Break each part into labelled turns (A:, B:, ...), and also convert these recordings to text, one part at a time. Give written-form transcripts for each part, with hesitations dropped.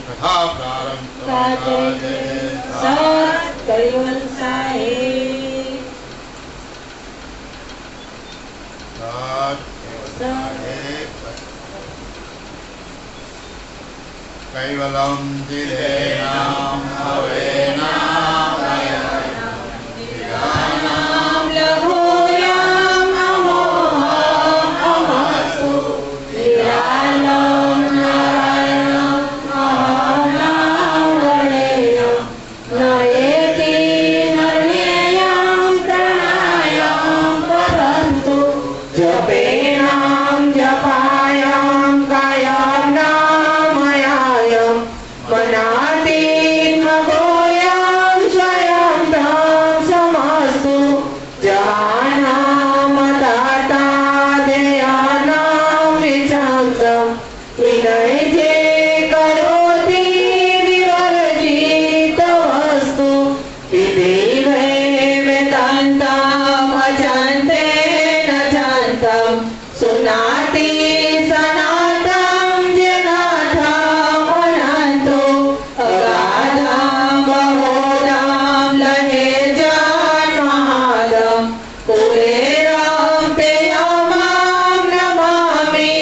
A: कथा प्रारंभ કૈવલ સાહેબ
B: કૈવલમ દિલેનામ હવેનામ
A: નામ લઘુયામ અમોહમ અમસ્તુ વિરાલમ નારાયણમ મહાનામ વણેયમ નયેતિ નરણેયમ પ્રણાયમ પરંતુ જપેનામ જપાયમ કાયમ નામયાયમ મનાતીન મગોયમ સ્વયં તમ સમસ્તુ જહાનામ તાતા દેયાનામ વિચંતમ વિનયજે કરોતિ વિવર્જિત વસ્તુ વિધિવે વેદાંતમ અચંતે ન ચંતમ સુનાતિ સનાતમ જેનાથમ અનંતો અગાધમ બહોધમ લહેજન મહાદમ કુબેરમ પેયમામ નમામિ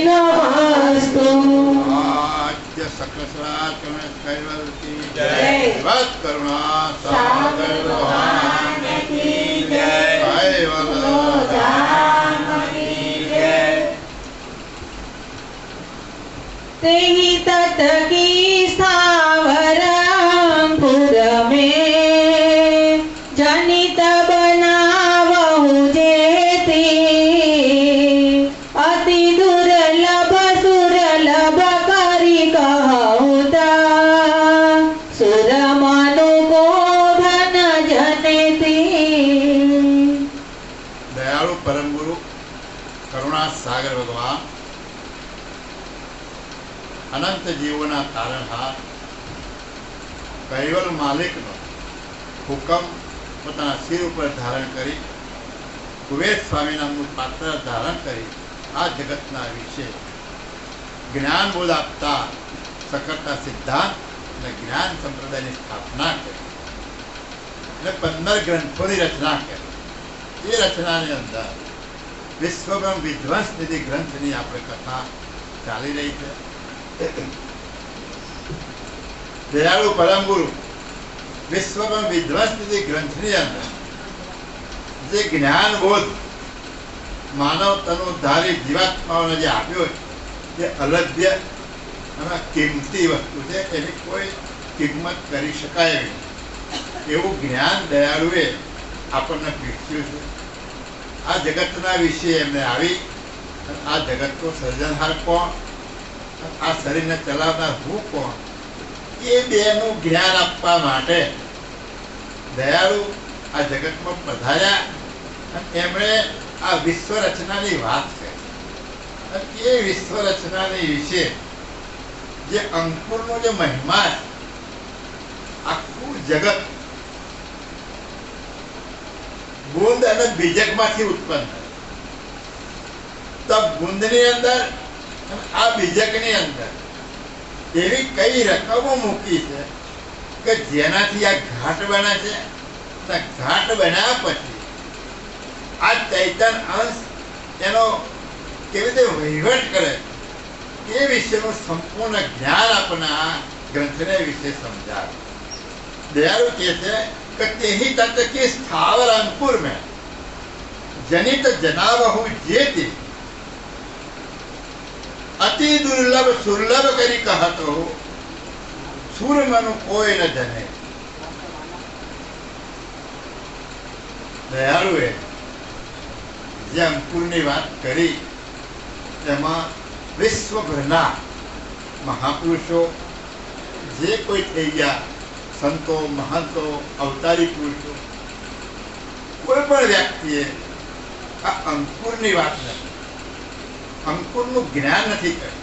A: નમસ્તુ
B: આદ્ય સકલસરા તમે કૈવલ કી
A: જય.
B: ભક્ત કરુણા સાગર ભગવાન
A: કી જય.
B: કૈવલ
A: तेहि तत् की स्थावरंपुर में जनित बनावहु जेती अति दुर्लभ सुरलभ करी कहु ता सुर मनु को धन जनेती
B: दयालु परम गुरु करुणा सागर भगवान अनंत जीवोना तारणहार कैवल मालिकनो हुकम પોતાના શિર ઉપર ધારણ કરી કુબેર સ્વામી નામનું પાત્ર ધારણ કરી આ જગતના વિશે જ્ઞાન બોધ આપતા સકળતા સિદ્ધાંત અને જ્ઞાન સંપ્રદાયની સ્થાપના કરી અને 15 ગ્રંથોની રચના કરી. એ રચનાની અંદર વિશ્વબ્રહ્મ વિધ્વંસ નિધિ ગ્રંથની આપણે કથા ચાલી રહી છે. દયાળુ પરમ ગુરુ વિશ્વબ્રહ્મ વિધ્વંસ નિધિ ગ્રંથની અંદર જે જ્ઞાન બોધ માનવ તનુધારી જીવાત્માઓને જે આપ્યો છે તે અલભ્ય અને કિંમતી વસ્તુ છે. એની કોઈ કિંમત કરી શકાય એવી નથી. એવું જ્ઞાન દયાળુએ આપણને પીરસ્યું છે. આ જગતના વિશે એમને આવી આ જગતનો સર્જનહાર કોણ, આ શરીરને ચલાવનાર હું કોણ, એ બેનું જ્ઞાન આપવા માટે દયાળુ આ જગતમાં પધાર્યા અને એમણે આ વિશ્વ રચનાની વાત કરી. અને એ વિશ્વ રચનાની વિશે જે અંકુરનો જે મહિમા છે, આખું જગત બુંદ અને બીજકમાંથી ઉત્પન્ન થાય. તો બુંદની અંદર આ બીજકની અંદર એવી કઈ રકમો મૂકી છે કે જેનાથી આ ઘાટ બને છે. ઘાટ બનાવ્યા પછી આ ચૈતન અંશ એનો કેવી રીતે વહીવટ કરે એ વિશેનું સંપૂર્ણ જ્ઞાન આપણને આ ગ્રંથને વિશે સમજાવે. દયાળુ કહે છે કે તેહી તત્વ કે સ્થાવર અંકુર મેં જનિત જનાવહુ જેતી અતિ દુર્લભ સુર્લભ કરી કહતો સુર મનુ કોઈ ન જને. દયાળુએ જે અંકુરની વાત કરી તેમાં વિશ્વભરના મહાપુરુષો જે કોઈ થઈ ગયા, સંતો મહંતો અવતારી પુરુષો, કોઈ પણ વ્યક્તિએ આ અંકુરની વાત નથી, અંકુરનું જ્ઞાન નથી કર્યું.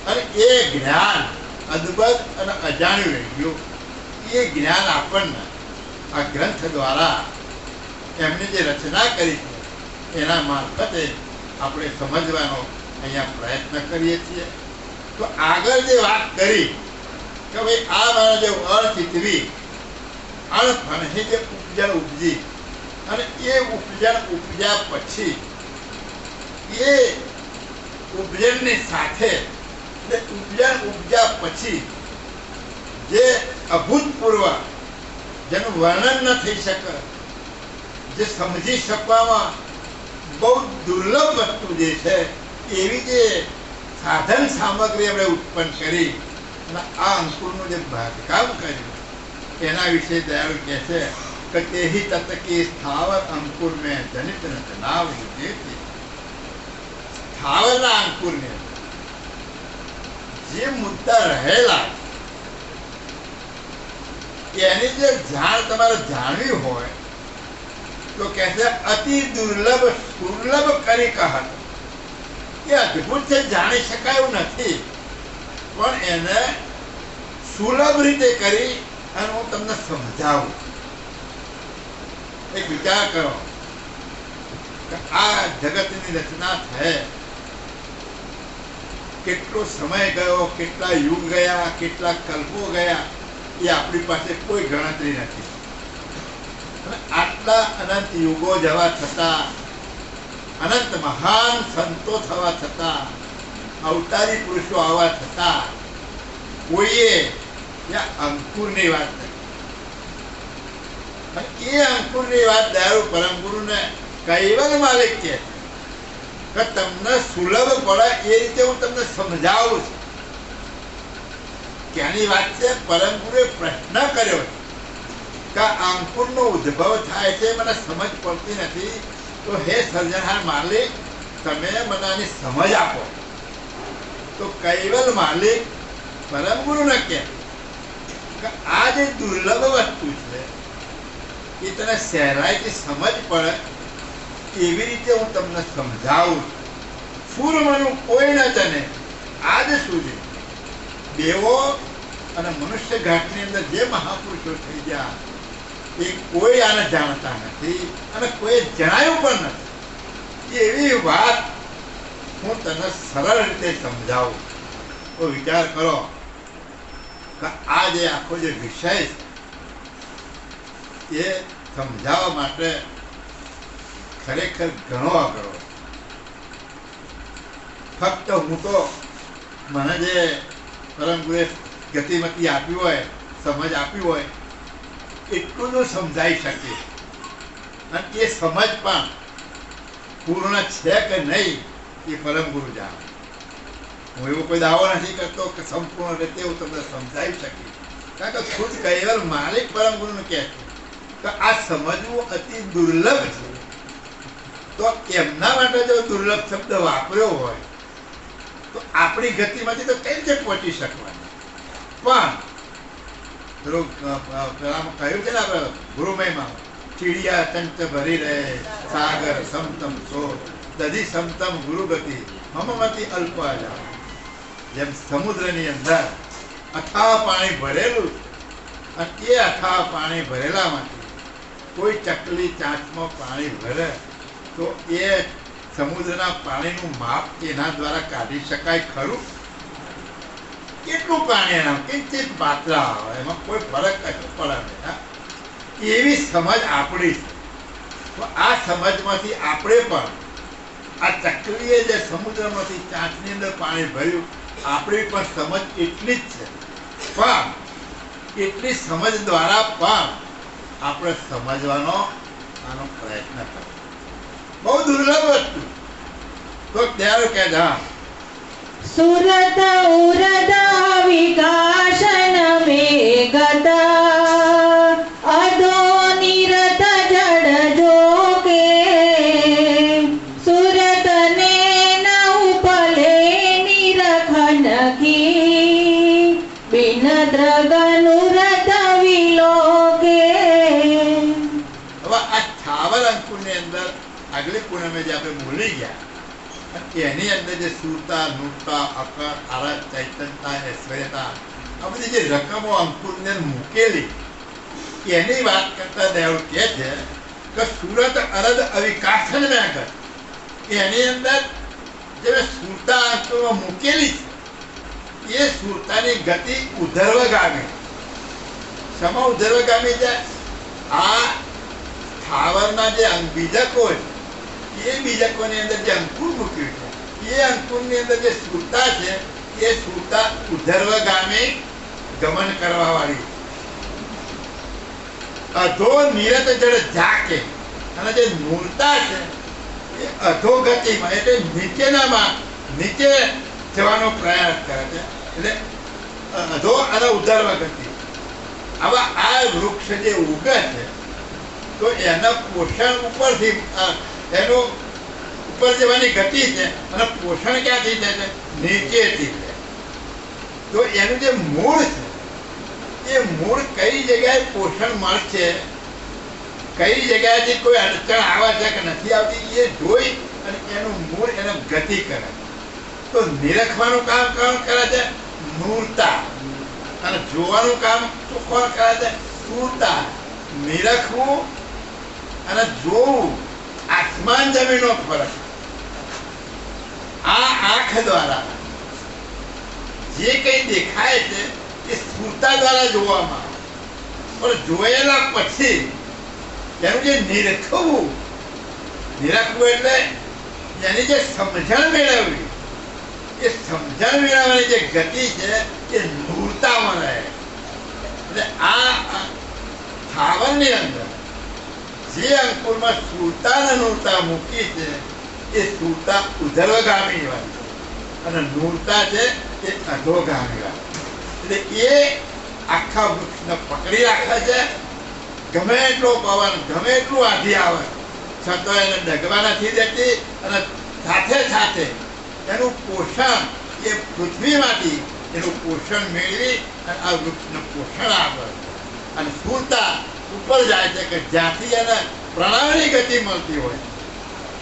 B: અને એ જ્ઞાન અદ્ભુત અને અજાણ્યું રહી ગયું. એ જ્ઞાન આપણને આ ગ્રંથ દ્વારા એમની જે રચના કરી છે એના મારફતે આપણે સમજવાનો અહીંયા પ્રયત્ન કરીએ છીએ. તો આગળ જે વાત કરી કે ભાઈ આ મારા જે અર્થ ચિતવી અણફણથી જે ઉપજણ ઉપજી અને એ ઉપજણ ઉપજ્યા પછી એ ઉપજણની સાથે ઉપજણ ઉપજ્યા પછી જે અભૂતપૂર્વ જેનું વર્ણન ન થઈ શકે, જે સમજી શકવામાં બહુ દુર્લભ વસ્તુ જે છે એવી જે સાધન સામગ્રી આપણે ઉત્પન્ન કરી અને આ અંકુરનું જે બાંધકામ કર્યું એના વિશે દયાળુ કહે છે કે તેહી તતકી સ્થાવર અંકુર મેં જનિત નાવ સ્થાવરના અંકુરને જે મુદ્દા રહેલા એની જે જાણ તમારે જાણવી હોય તો કહે છે અતિ દુર્લભ સુર્લભ કરી કહત. એ અદ્ભુત છે, જાણી શકાયું નથી, પણ એને સુલભ રીતે કરી અને હું તમને સમજાવું. એક વિચાર કરો કે આ જગતની રચના થાય કેટલો સમય ગયો, કેટલા યુગ ગયા, કેટલા કલ્પો ગયા, એ આપણી પાસે કોઈ ગણતરી નથી. અને આટલા અનંત યુગો જવા છતાં, અનંત મહાન સંતો થવા છતાં, અવતારી પુરુષો આવવા છતાં કોઈએ અંકુરની વાત કરી. એ અંકુરની વાત દયાળુ પરમ ગુરુને કૈવલ માલિક કહે કે તમને સુલભ પડે એ રીતે હું તમને સમજાવું છું. ક્યાંની વાત છે? પરમ ગુરુએ પ્રશ્ન કર્યો કે અંકુરનો ઉદ્ભવ થાય છે, મને સમજ પડતી નથી, તો હે સર્જનહાર માલિક તમે મને આની સમજ આપો. તો કૈવલ માલિક પરમ ગુરુને કહે કે આ જે દુર્લભ વસ્તુ છે એ તને સહેલાઈથી સમજ પડે એવી રીતે હું તમને સમજાવું. સૂરમનું કોઈ ન જાણે આજ સુધી. દેવો અને મનુષ્ય ઘાટની અંદર જે મહાપુરુષો થઈ ગયા એ કોઈ આને જાણતા નથી અને કોઈ જણાયું પણ નથી. એવી વાત હું તને સરળ રીતે સમજાવું. તો વિચાર કરો કે આ જે આખો જે વિષય એ સમજાવવા માટે ખરેખર ઘણો આગળ. ફક્ત હું તો મને જે પરમ ગુરુએ ગતિમતી આપી હોય, સમજ આપી હોય એટલું જ સમજાઈ શકે. અને એ સમજ પણ પૂર્ણ છે કે નહીં એ પરમ ગુરુ જાણે. હું એવો કોઈ દાવો નથી કરતો કે સંપૂર્ણ રીતે હું તમને સમજાવી શકી, કારણ કે ખુદ કૈવલ માલિક પરમ ગુરુને કહે છે કે આ સમજવું અતિ દુર્લભ છે. તો એમના માટે જો દુર્લભ શબ્દ વાપર્યો હોય તો આપણી ગતિમાંથી તો કઈ રીતે પહોંચી શકવાની. પણ પેલામાં કહ્યું છે ને આપણે ગુરુમયમાં, ચીડિયા ચંચ ભરી રહે સાગર સમતમ સો દધી સમતમ ગુરુગતિ મમમતી અલ્પા જાઓ. જેમ સમુદ્રની અંદર અથાહ પાણી ભરેલું અને એ અથાહ પાણી ભરેલામાંથી કોઈ ચકલી ચાંચમાં પાણી ભરે તો એ સમુદ્રના પાણીનું માપ એના દ્વારા કાઢી શકાય ખરું? કેટલું પાણી એના કિંચિત માત્રા આવે, એમાં કોઈ ફરક કશું પડે નહીં. એવી સમજ આપણી છે. તો આ સમજમાંથી આપણે પણ આ ચકલીએ જે સમુદ્રમાંથી ચાંચની અંદર પાણી ભર્યું, આપણી પણ સમજ એટલી જ છે. પણ એટલી સમજ દ્વારા પણ આપણે સમજવાનો આનો પ્રયત્ન કરવો બહુ દુર્લભ વસ્તુ. તો ત્યારે કે
A: સુરત ઉરદ વિકાશન મેઘતા અધો નિરત જડ જોકે સુરત ને ઉપલે નિરખન કી બિન દ્રગનુરત વિલોકે.
B: હવે આ સ્થાવર અંકુરની અંદર આગલી પૂનમે જે આપણે ભૂલી ગયા એની અંદર જે સુરતા, નૂરતા, અકર, આરત, ચૈતન્યતા, ઐશ્વર્યતા આ બધી જે રકમો અંકુરની અંદર મૂકેલી એની વાત કરતા દયાળુ કહે છે કે સુરત અરદ અવિકાસન મેં આગળ એની અંદર જે સુરતા અંકુરમાં મૂકેલી છે એ સુરતાની ગતિ ઉધર્વગામી. સમા ઉધર્વગામી જાય આ સ્થાવરના જે બીજકો છે એ બીજકોની અંદર જે અંકુર મૂક્યું છે એ અંકુરની અંદર જે સુરતા છે એ સુરતા ઉધર્વગામી ગમન કરવા વાળી. અધો નિરત જળ ઝાકે અને જે મૂળતા છે એ અધોગતિમાં એટલે નીચે જવાનો પ્રયાસ કરે છે. એટલે અધો અને ઉધર્વ ગતિ. આવા આ વૃક્ષ જે ઉગે છે તો એના પોષણ ઉપરથી એનો ઉપર જવાની ગતિ છે અને પોષણ ક્યાંથી થાય છે? નીચેથી. તો એનું જે મૂળ છે એ મૂળ કઈ જગ્યાએ પોષણ મળશે, કઈ જગ્યાએથી કોઈ અડચણ આવે છે કે નથી આવતી એ જોઈ અને એનું મૂળ એને ગતિ કરે. તો નિરખવાનું કામ કોણ કરે છે? મૂળતા. અને જોવાનું કામ કોણ કરે છે? સુરતા. નિરખવું અને જોવું આસમાન જમીનનો ફરક. આ આંખ દ્વારા જે કઈ દેખાય છે એ સુરતા દ્વારા જોવામાં આવે. પણ જોયેલા પછી એનું જે નિરખવું એટલે એની જે સમજણ મેળવવી, એ સમજણ મેળવવાની જે ગતિ છે એ નૂરતામાં રહે. એટલે આ સ્થાવરની અંદર જે અંકુરમાં સુરતા અને નૂરતા મૂકી છે એ સુરતા ઉધર્વગામી વાળી અને નૂરતા છે એ અધોગામી વાળી. એટલે એ આખા વૃક્ષને પકડી રાખે છે. ગમે એટલો પવન, ગમે એટલું આંધી આવે છતાં એને ડગવા નથી દેતી અને સાથે સાથે એનું પોષણ એ પૃથ્વીમાંથી એનું પોષણ મેળવી અને આ વૃક્ષને પોષણ આપે. અને સુરતા ઉપર જાય છે કે જ્યાંથી એને પ્રણવની ગતિ મળતી હોય,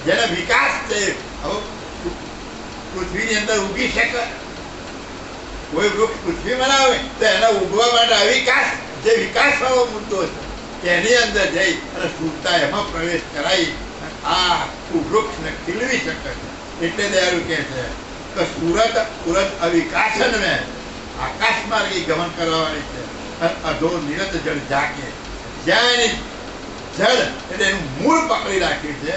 B: જેને વિકાસ છે. હવે પૃથ્વીની અંદર ઉગી શકે કોઈ વૃક્ષ પૃથ્વી બનાવે તો એના ઉગવા માટે અવિકાસ જે વિકાસ વાળો મુદ્દો છે એની અંદર જઈ અને સુરતા એમાં પ્રવેશ કરાવી આ વૃક્ષને ખીલવી શકે છે. એટલે દયાળુ કહે છે કે સુરત અવિકાસન મેં આકાશ માર્ગે ગમન કરવા વાળી છે. અધો નિરત જળ ઝાકે, જ્યાં એની જળ એટલે એનું મૂળ પકડી રાખ્યું છે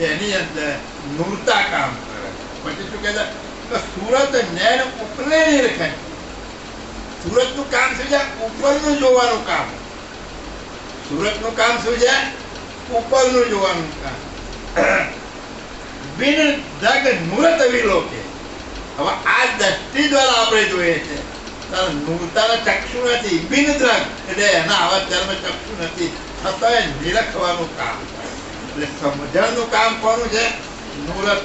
B: એની અંદર નૂરતા કામ કરે. પછી શું કહેતા કે સુરત નેણ ઉપલે નિરખે. સુરતનું કામ શું છે? ઉપરનું જોવાનું કામ. સુરતનું કામ શું છે? ઉપરનું જોવાનું કામ. બિન દગ નૂરત વિલોકે. હવે આ દ્રષ્ટિ દ્વારા આપણે જોઈએ છે નૂરતાના ચક્ષુ નથી. બિન દ્રગ એટલે એના આવા ધર્મ ચક્ષુ નથી, છતાં નિરખવાનું કામ. એટલે સમજણનું કામ કોનું છે? નૂરત.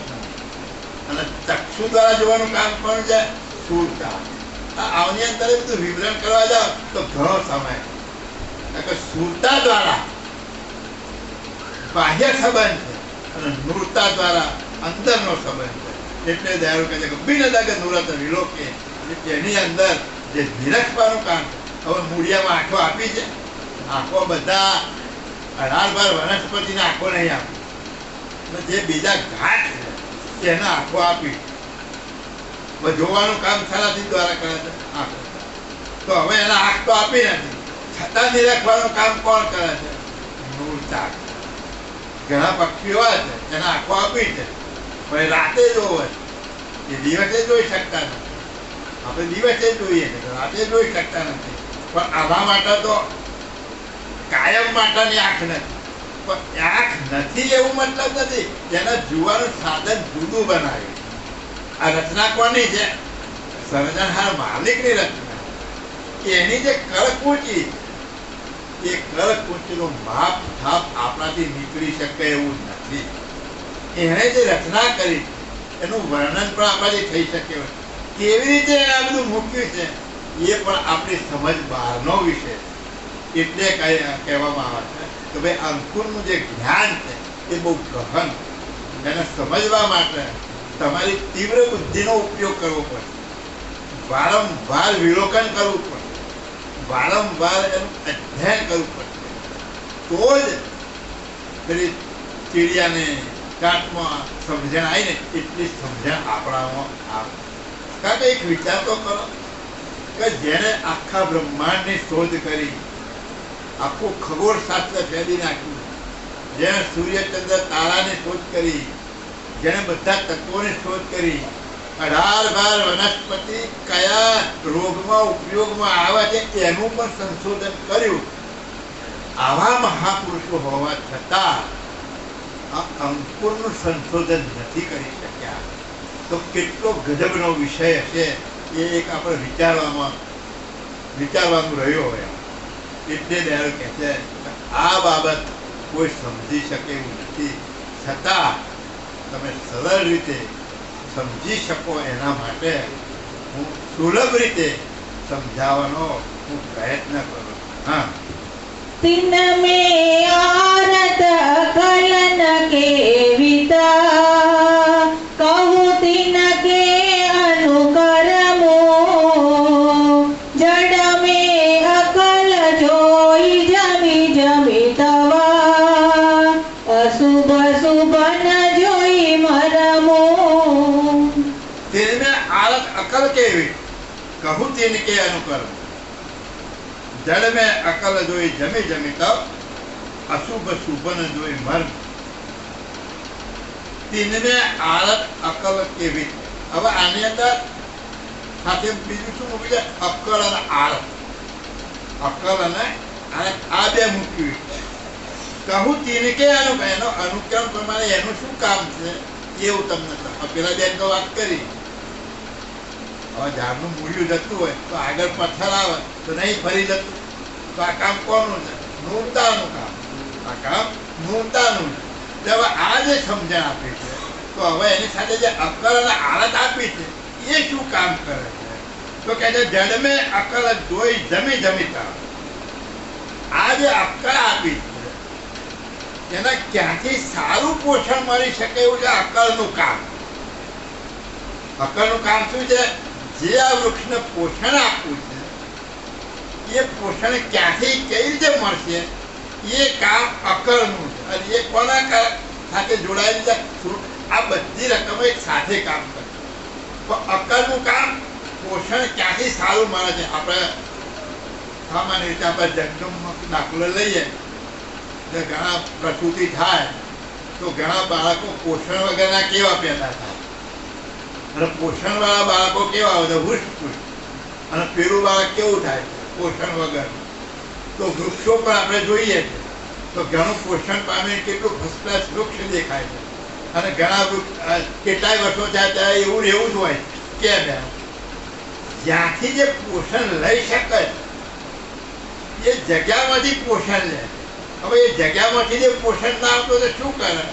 B: અને ચક્ષુ દ્વારા જોવાનું કામ કોનું છે? સુરતા. આવની અંદર બધું વિવરણ કરવા જાવ તો ઘણો સમય. સુરતા દ્વારા બાહ્ય સંબંધ છે અને નૂરતા દ્વારા અંદરનો સંબંધ છે. એટલે દયાળુ કહે છે કે બિન દગ નૂરત વિલોકે. એની અંદર જે નિરખવાનું કામ છે. હવે મૂળિયામાં આંખો આપી છે. આંખો બધા 18 વનસ્પતિને આંખો નહીં આપી. જે બીજા ઘાટ છે એને આંખો આપી. જોવાનું કામ સરાથી દ્વારા કરે છે આંખો. તો હવે એના આંખ તો આપી નથી, છતાં નિરખવાનું કામ કોણ કરે છે? નૂરતા. ઘણા પક્ષીઓ છે એને આંખો આપી છે પણ રાતે જોવે એ દિવસે જોઈ શકતા નથી. આપણે દિવસે જોઈએ છે, રાતે જોઈ શકતા નથી. પણ આવા માટે તો કાયમ માટેની આંખ નથી. પણ આંખ નથી એવું મતલબ નથી, એના જોવાનું સાધન જુદું બનાવ્યું. આ રચના કોની છે? સર્જનહાર માલિકની રચના. એની જે કળકુચી, એ કળકુચીનું માપ થાપ આપણાથી નીકળી શકે એવું નથી. એણે જે રચના કરી એનું વર્ણન પણ આપણાથી થઈ શકે. કેવી રીતે આ બધું મૂક્યું છે એ પણ આપણી સમજ બહારનો વિષય. એટલે કહેવામાં આવે છે કે ભાઈ અંકુરનું જે જ્ઞાન છે એ બહુ ગહન. એને સમજવા માટે તમારી તીવ્ર બુદ્ધિનો ઉપયોગ કરવો પડે. વારંવાર વિલોકન કરવું પડે, વારંવાર એનું અધ્યયન કરવું પડશે. તો જ પેલી ચીડિયાને કાટમાં સમજણ આવી ને એટલી સમજણ આપણામાં આવે. કારણ કે એક વિચાર તો કરો કે જેને આખા બ્રહ્માંડની શોધ કરી આખું ખગોળશાસ્ત્ર ફેરી નાખ્યું, જેણે સૂર્યચંદ્ર તારાની શોધ કરી, જેણે બધા તત્વોની શોધ કરી, 18 વનસ્પતિ કયા રોગમાં ઉપયોગમાં આવે છે એનું પણ સંશોધન કર્યું. આવા મહાપુરુષો હોવા છતાં આ અંકુરનું સંશોધન નથી કરી શક્યા. તો કેટલો ગજબનો વિષય હશે એ એક આપણે વિચારવાનું રહ્યો હોય. એટલે દયાળુ કહે છે આ બાબત કોઈ સમજી શકે એવું નથી, છતાં તમે સરળ રીતે સમજી શકો એના માટે હું સુલભ રીતે સમજાવવાનો હું પ્રયત્ન કરું. હા,
A: तिन में आरत कलन के विता कहूँ तिन के अनुकरमो जड़ में अकल जोई जमी जमी तवा अशुभ शुभ न जोई मरमो.
B: तिनमें आरत अकल केवी कहूँ तिनके अनुकर्म जड़ में अकल जोई जमी जमी तब अशुभ शुभ न जोई मर्म. तिनमें आरत अकल केवी. હવે આની અંદર સાથે બીજું શું મૂકી છે? અકલ અને આરત. અકલ અને આરત આ બે મૂક્યું. કહું તિનકે એનો અનુક્રમ પ્રમાણે એનું શું કામ છે એવું તમને પેલા બેન તો વાત કરી. હવે ઝાડનું મૂળિયું જતું હોય તો આગળ પથ્થર આવે તો નહીં ફરી જતું. તો આ કામ કોનું છે? નૂરતાનું કામ. આ કામ નૂરતાનું છે. હવે આ જે સમજણ આપી છે તો હવે એની સાથે જે અકલ અને આરત આપી છે એ શું કામ કરે છે? તો કે છે જડ મેં અકલ જોઈ જમી જમીતા. આ જે અકલ આપી છે એના ક્યાંથી સારું પોષણ મળી શકે એવું છે અકલનું કામ. અકલનું કામ શું છે? જે આ વૃક્ષને પોષણ આપવું છે એ પોષણ ક્યાંથી કઈ રીતે મળશે એ કામ અકલનું છે. અને એ કોના સાથે જોડાયેલી છે? આ બધી રકમો એક સાથે કામ કરે. તો અકલનું કામ પોષણ ક્યાંથી સારું મળે છે? આપણે સામાન્ય રીતે આપણે જન્મનો દાખલો લઈએ તો ઘણા પ્રસૂતિ થાય તો ઘણા બાળકો પોષણ વગરના કેવા પેદા થાય, અને પોષણ વાળા બાળકો કેવા હોય? હુશ અને પેલું બાળક કેવું થાય પોષણ વગર? તો વૃક્ષો પર આપણે જોઈએ છે તો ઘણું પોષણ પામીને કેટલું ફર્સ્ટ ક્લાસ વૃક્ષ દેખાય છે, અને ઘણા વૃક્ષ કેટલાય વર્ષો થાય ત્યારે એવું જ હોય. કેમ? જ્યાંથી જે પોષણ લઈ શકે એ જગ્યામાંથી પોષણ લે. હવે એ જગ્યામાંથી જે પોષણ ના આવતું તો શું કરે?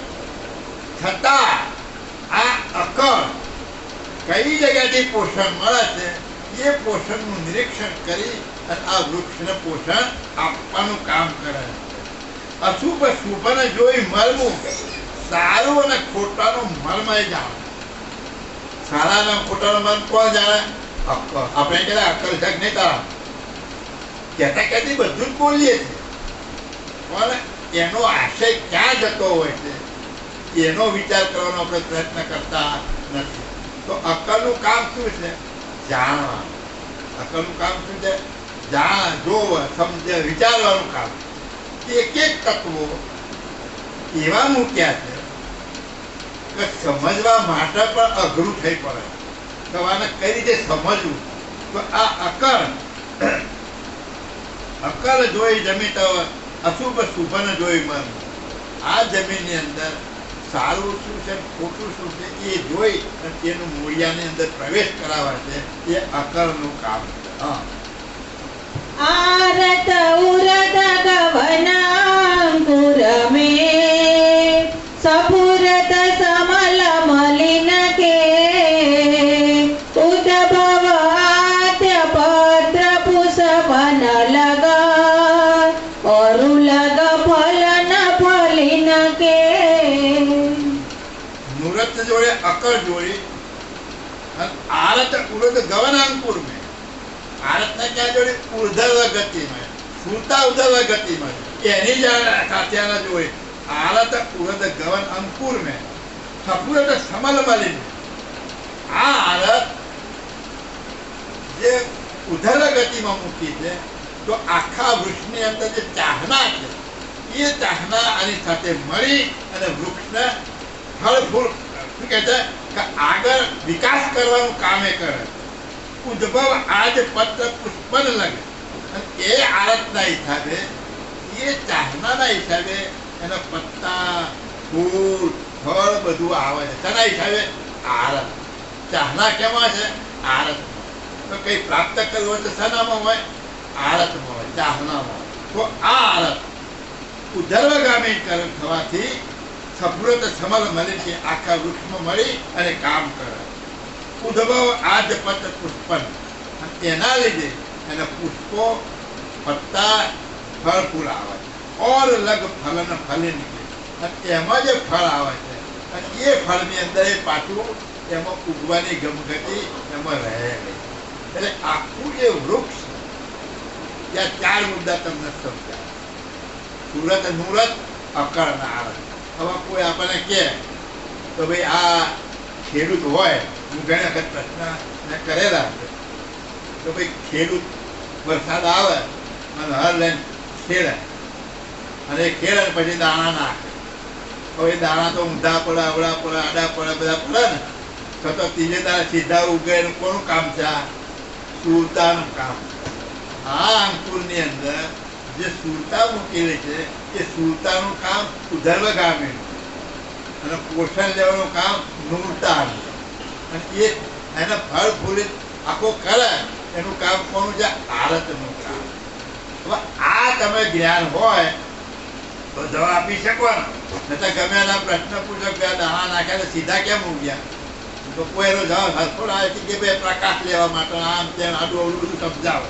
B: છતાં આ અકલ કઈ જગ્યાથી પોષણ મળે છે એ પોષણનું નિરીક્ષણ કરી અને આ વૃક્ષને પોષણ આપવાનું કામ કરે. અશુભ શુભને જોઈ મરમું. સારું અને ખોટાનું મર્મ એ જાણે. સારા અને ખોટાનું મર્મ કોણ જાણે? અક્કલ. આપણે કહેતા અક્કલ જગ નહીં તારા કહેતા કહેતી બધું જ બોલીએ છીએ, પણ એનો આશય ક્યાં જતો હોય છે એનો વિચાર કરવાનો આપણે પ્રયત્ન કરતા નથી. તો અક્કલનું કામ શું છે? જાણવા. અક્કલનું કામ શું છે? જોવા, સમજે, વિચારવાનું કામ. એક એક તત્વો એવા મૂક્યા છે કે સમજવા માટે પણ અઘરું થઈ પડે. તો આને કઈ રીતે સમજવું? તો આ અકલ જોઈ જમીન અશુભ શુભને જોઈ મન. આ જમીનની અંદર સારું શું છે ખોટું શું છે એ જોઈ અને તેનું મૂળિયાની અંદર પ્રવેશ કરાવવા છે એ અકલનું કામ છે. હા,
A: आरत उरद गवनांकुर में सफुरत समल मलिन के उद्भव आद्य पत्र पुष्पन लगा और लग फलन फलिन के.
B: મુરત જોડે અકલ જોડી અને આરત ઉરદ ગવનાંકુર મેં. ભારતના ક્યાં જોડે? ઉર્ધ્વ ગતિમાં, સુતા ઉર્ધ્વ ગતિમાં એની સાથે જોડે આરત ઉરદ ગવન અંકુર મેં સફુરત સમલ મલિન. આ આરત જે ઉર્ધ્વ ગતિમાં મૂકી છે તો તો આખા વૃક્ષની અંદર જે ચાહના છે એ ચાહના આની સાથે મળી અને વૃક્ષને ફળ ફૂલ શું કહે છે કે આગળ વિકાસ કરવાનું કામ એ કરે. ઉદ્ભવ આજ પત્ર પુષ્પન લગે અને એ આરતના હિસાબે એ ચાહનાના હિસાબે એના પત્તા ફૂલ ફળ બધું આવે છે. તેના હિસાબે આરત ચાહના કેમાં છે? આરત. તો કઈ પ્રાપ્ત કરવું હોય તો શાનામાં હોય? આરતમાં હોય, ચાહનામાં. તો આ આરત ઉધર્વગામી થવાથી સફળત સમલ મળી છે આખા વૃક્ષમાં મળી અને કામ કરે. ઉદ્ભવ આજ પત્ર પુષ્પન એના લીધે એના પુષ્પો પત્તા ફળ ફૂલ આવે છે. ઓર લગ ફલન ફલી નીકળે અને એમાં જે ફળ આવે છે અને એ ફળની અંદર એ પાછું એમાં ઉગવાની ગમગટી એમાં રહે. એટલે આખું જે વૃક્ષ ત્યાં ચાર મુદ્દા તમને સમજાય. સુરત નૂરત અકળ ના આરત. હવે કોઈ આપણને કહે તો ભાઈ આ ખેડૂત હોય, હું ઘણી વખત પ્રશ્ન કરેલા છે તો ભાઈ ખેડૂત વરસાદ આવે અને હર લઈને ખેડે અને એ ખેડે પછી દાણા નાખે. હવે દાણા તો ઊંધા પડે, અવળા પડે, આડા પડે, બધા પડે ને છતાં ત્રીજે દાડે સીધા ઉગે. એનું કોનું કામ છે? આ સુરતાનું કામ. આ અંકુરની અંદર જે સુરતા મૂકેલી છે એ સુરતાનું કામ ઉધર્વગામીનું અને પોષણ લેવાનું કામ નૂરતાનું. અને એ એના ફળ ફૂલી આખો કરે એનું કામ કોનું છે? આરતનું કામ. હવે આ તમે જ્ઞાન હોય તો જવાબ આપી શકવાનો. નહીં તો ગમે એના પ્રશ્ન પૂછો કે દાણા નાખ્યા સીધા કેમ ઉગ્યા? તો કોઈ એનો જવાબ હરખોડ આવે કે ભાઈ પ્રકાશ લેવા માટે આમ તેમ આડું અવડું બધું સમજાવે.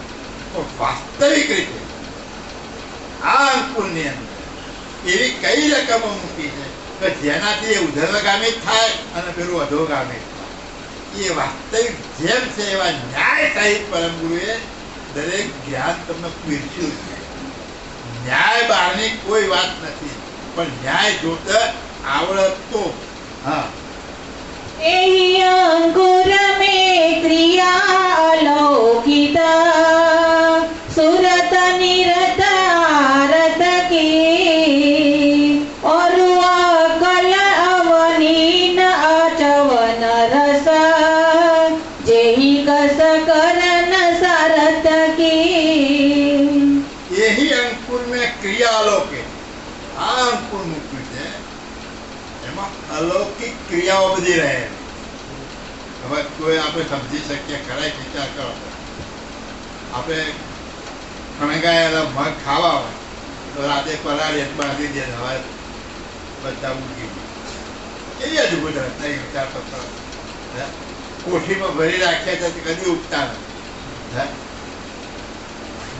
B: તો વાસ્તવિક રીતે આ અંકુરની અંદર એવી કઈ રકમો મૂકી છે કે જેનાથી એ ઉધર્વગામી થાય અને પેલું અધોગામી થાય. એ વાસ્તવિક જેમ છે એવા ન્યાય સહિત પરમ ગુરુએ દરેક જ્ઞાન તમને પીરસ્યું છે. ન્યાય બહારની કોઈ વાત નથી, પણ ન્યાય જોતા આવડે તો. હા,
A: એહી અંકુર મે ક્રિયા અલૌકિતા સુરત નિરત આરત કી और अकल अवनीन अचवन रस जेहि कस करन सरत की.
B: यही अंकुर में क्रिया अलौकिक. આ અંકુર મૂક્યું છે એમાં અલૌકિક ક્રિયાઓ બધી રહે. હવે કોઈ આપણે સમજી શકીએ ખરા? વિચાર કરો. આપણે ખણગાયેલા મગ ખાવા હોય તો રાતે પલાળી બાંધી દે, હવે બધા મૂકી એવી અદભુત રચના. વિચાર તો કરો. કોઠીમાં ભરી રાખ્યા છે કદી ઉગતા નથી.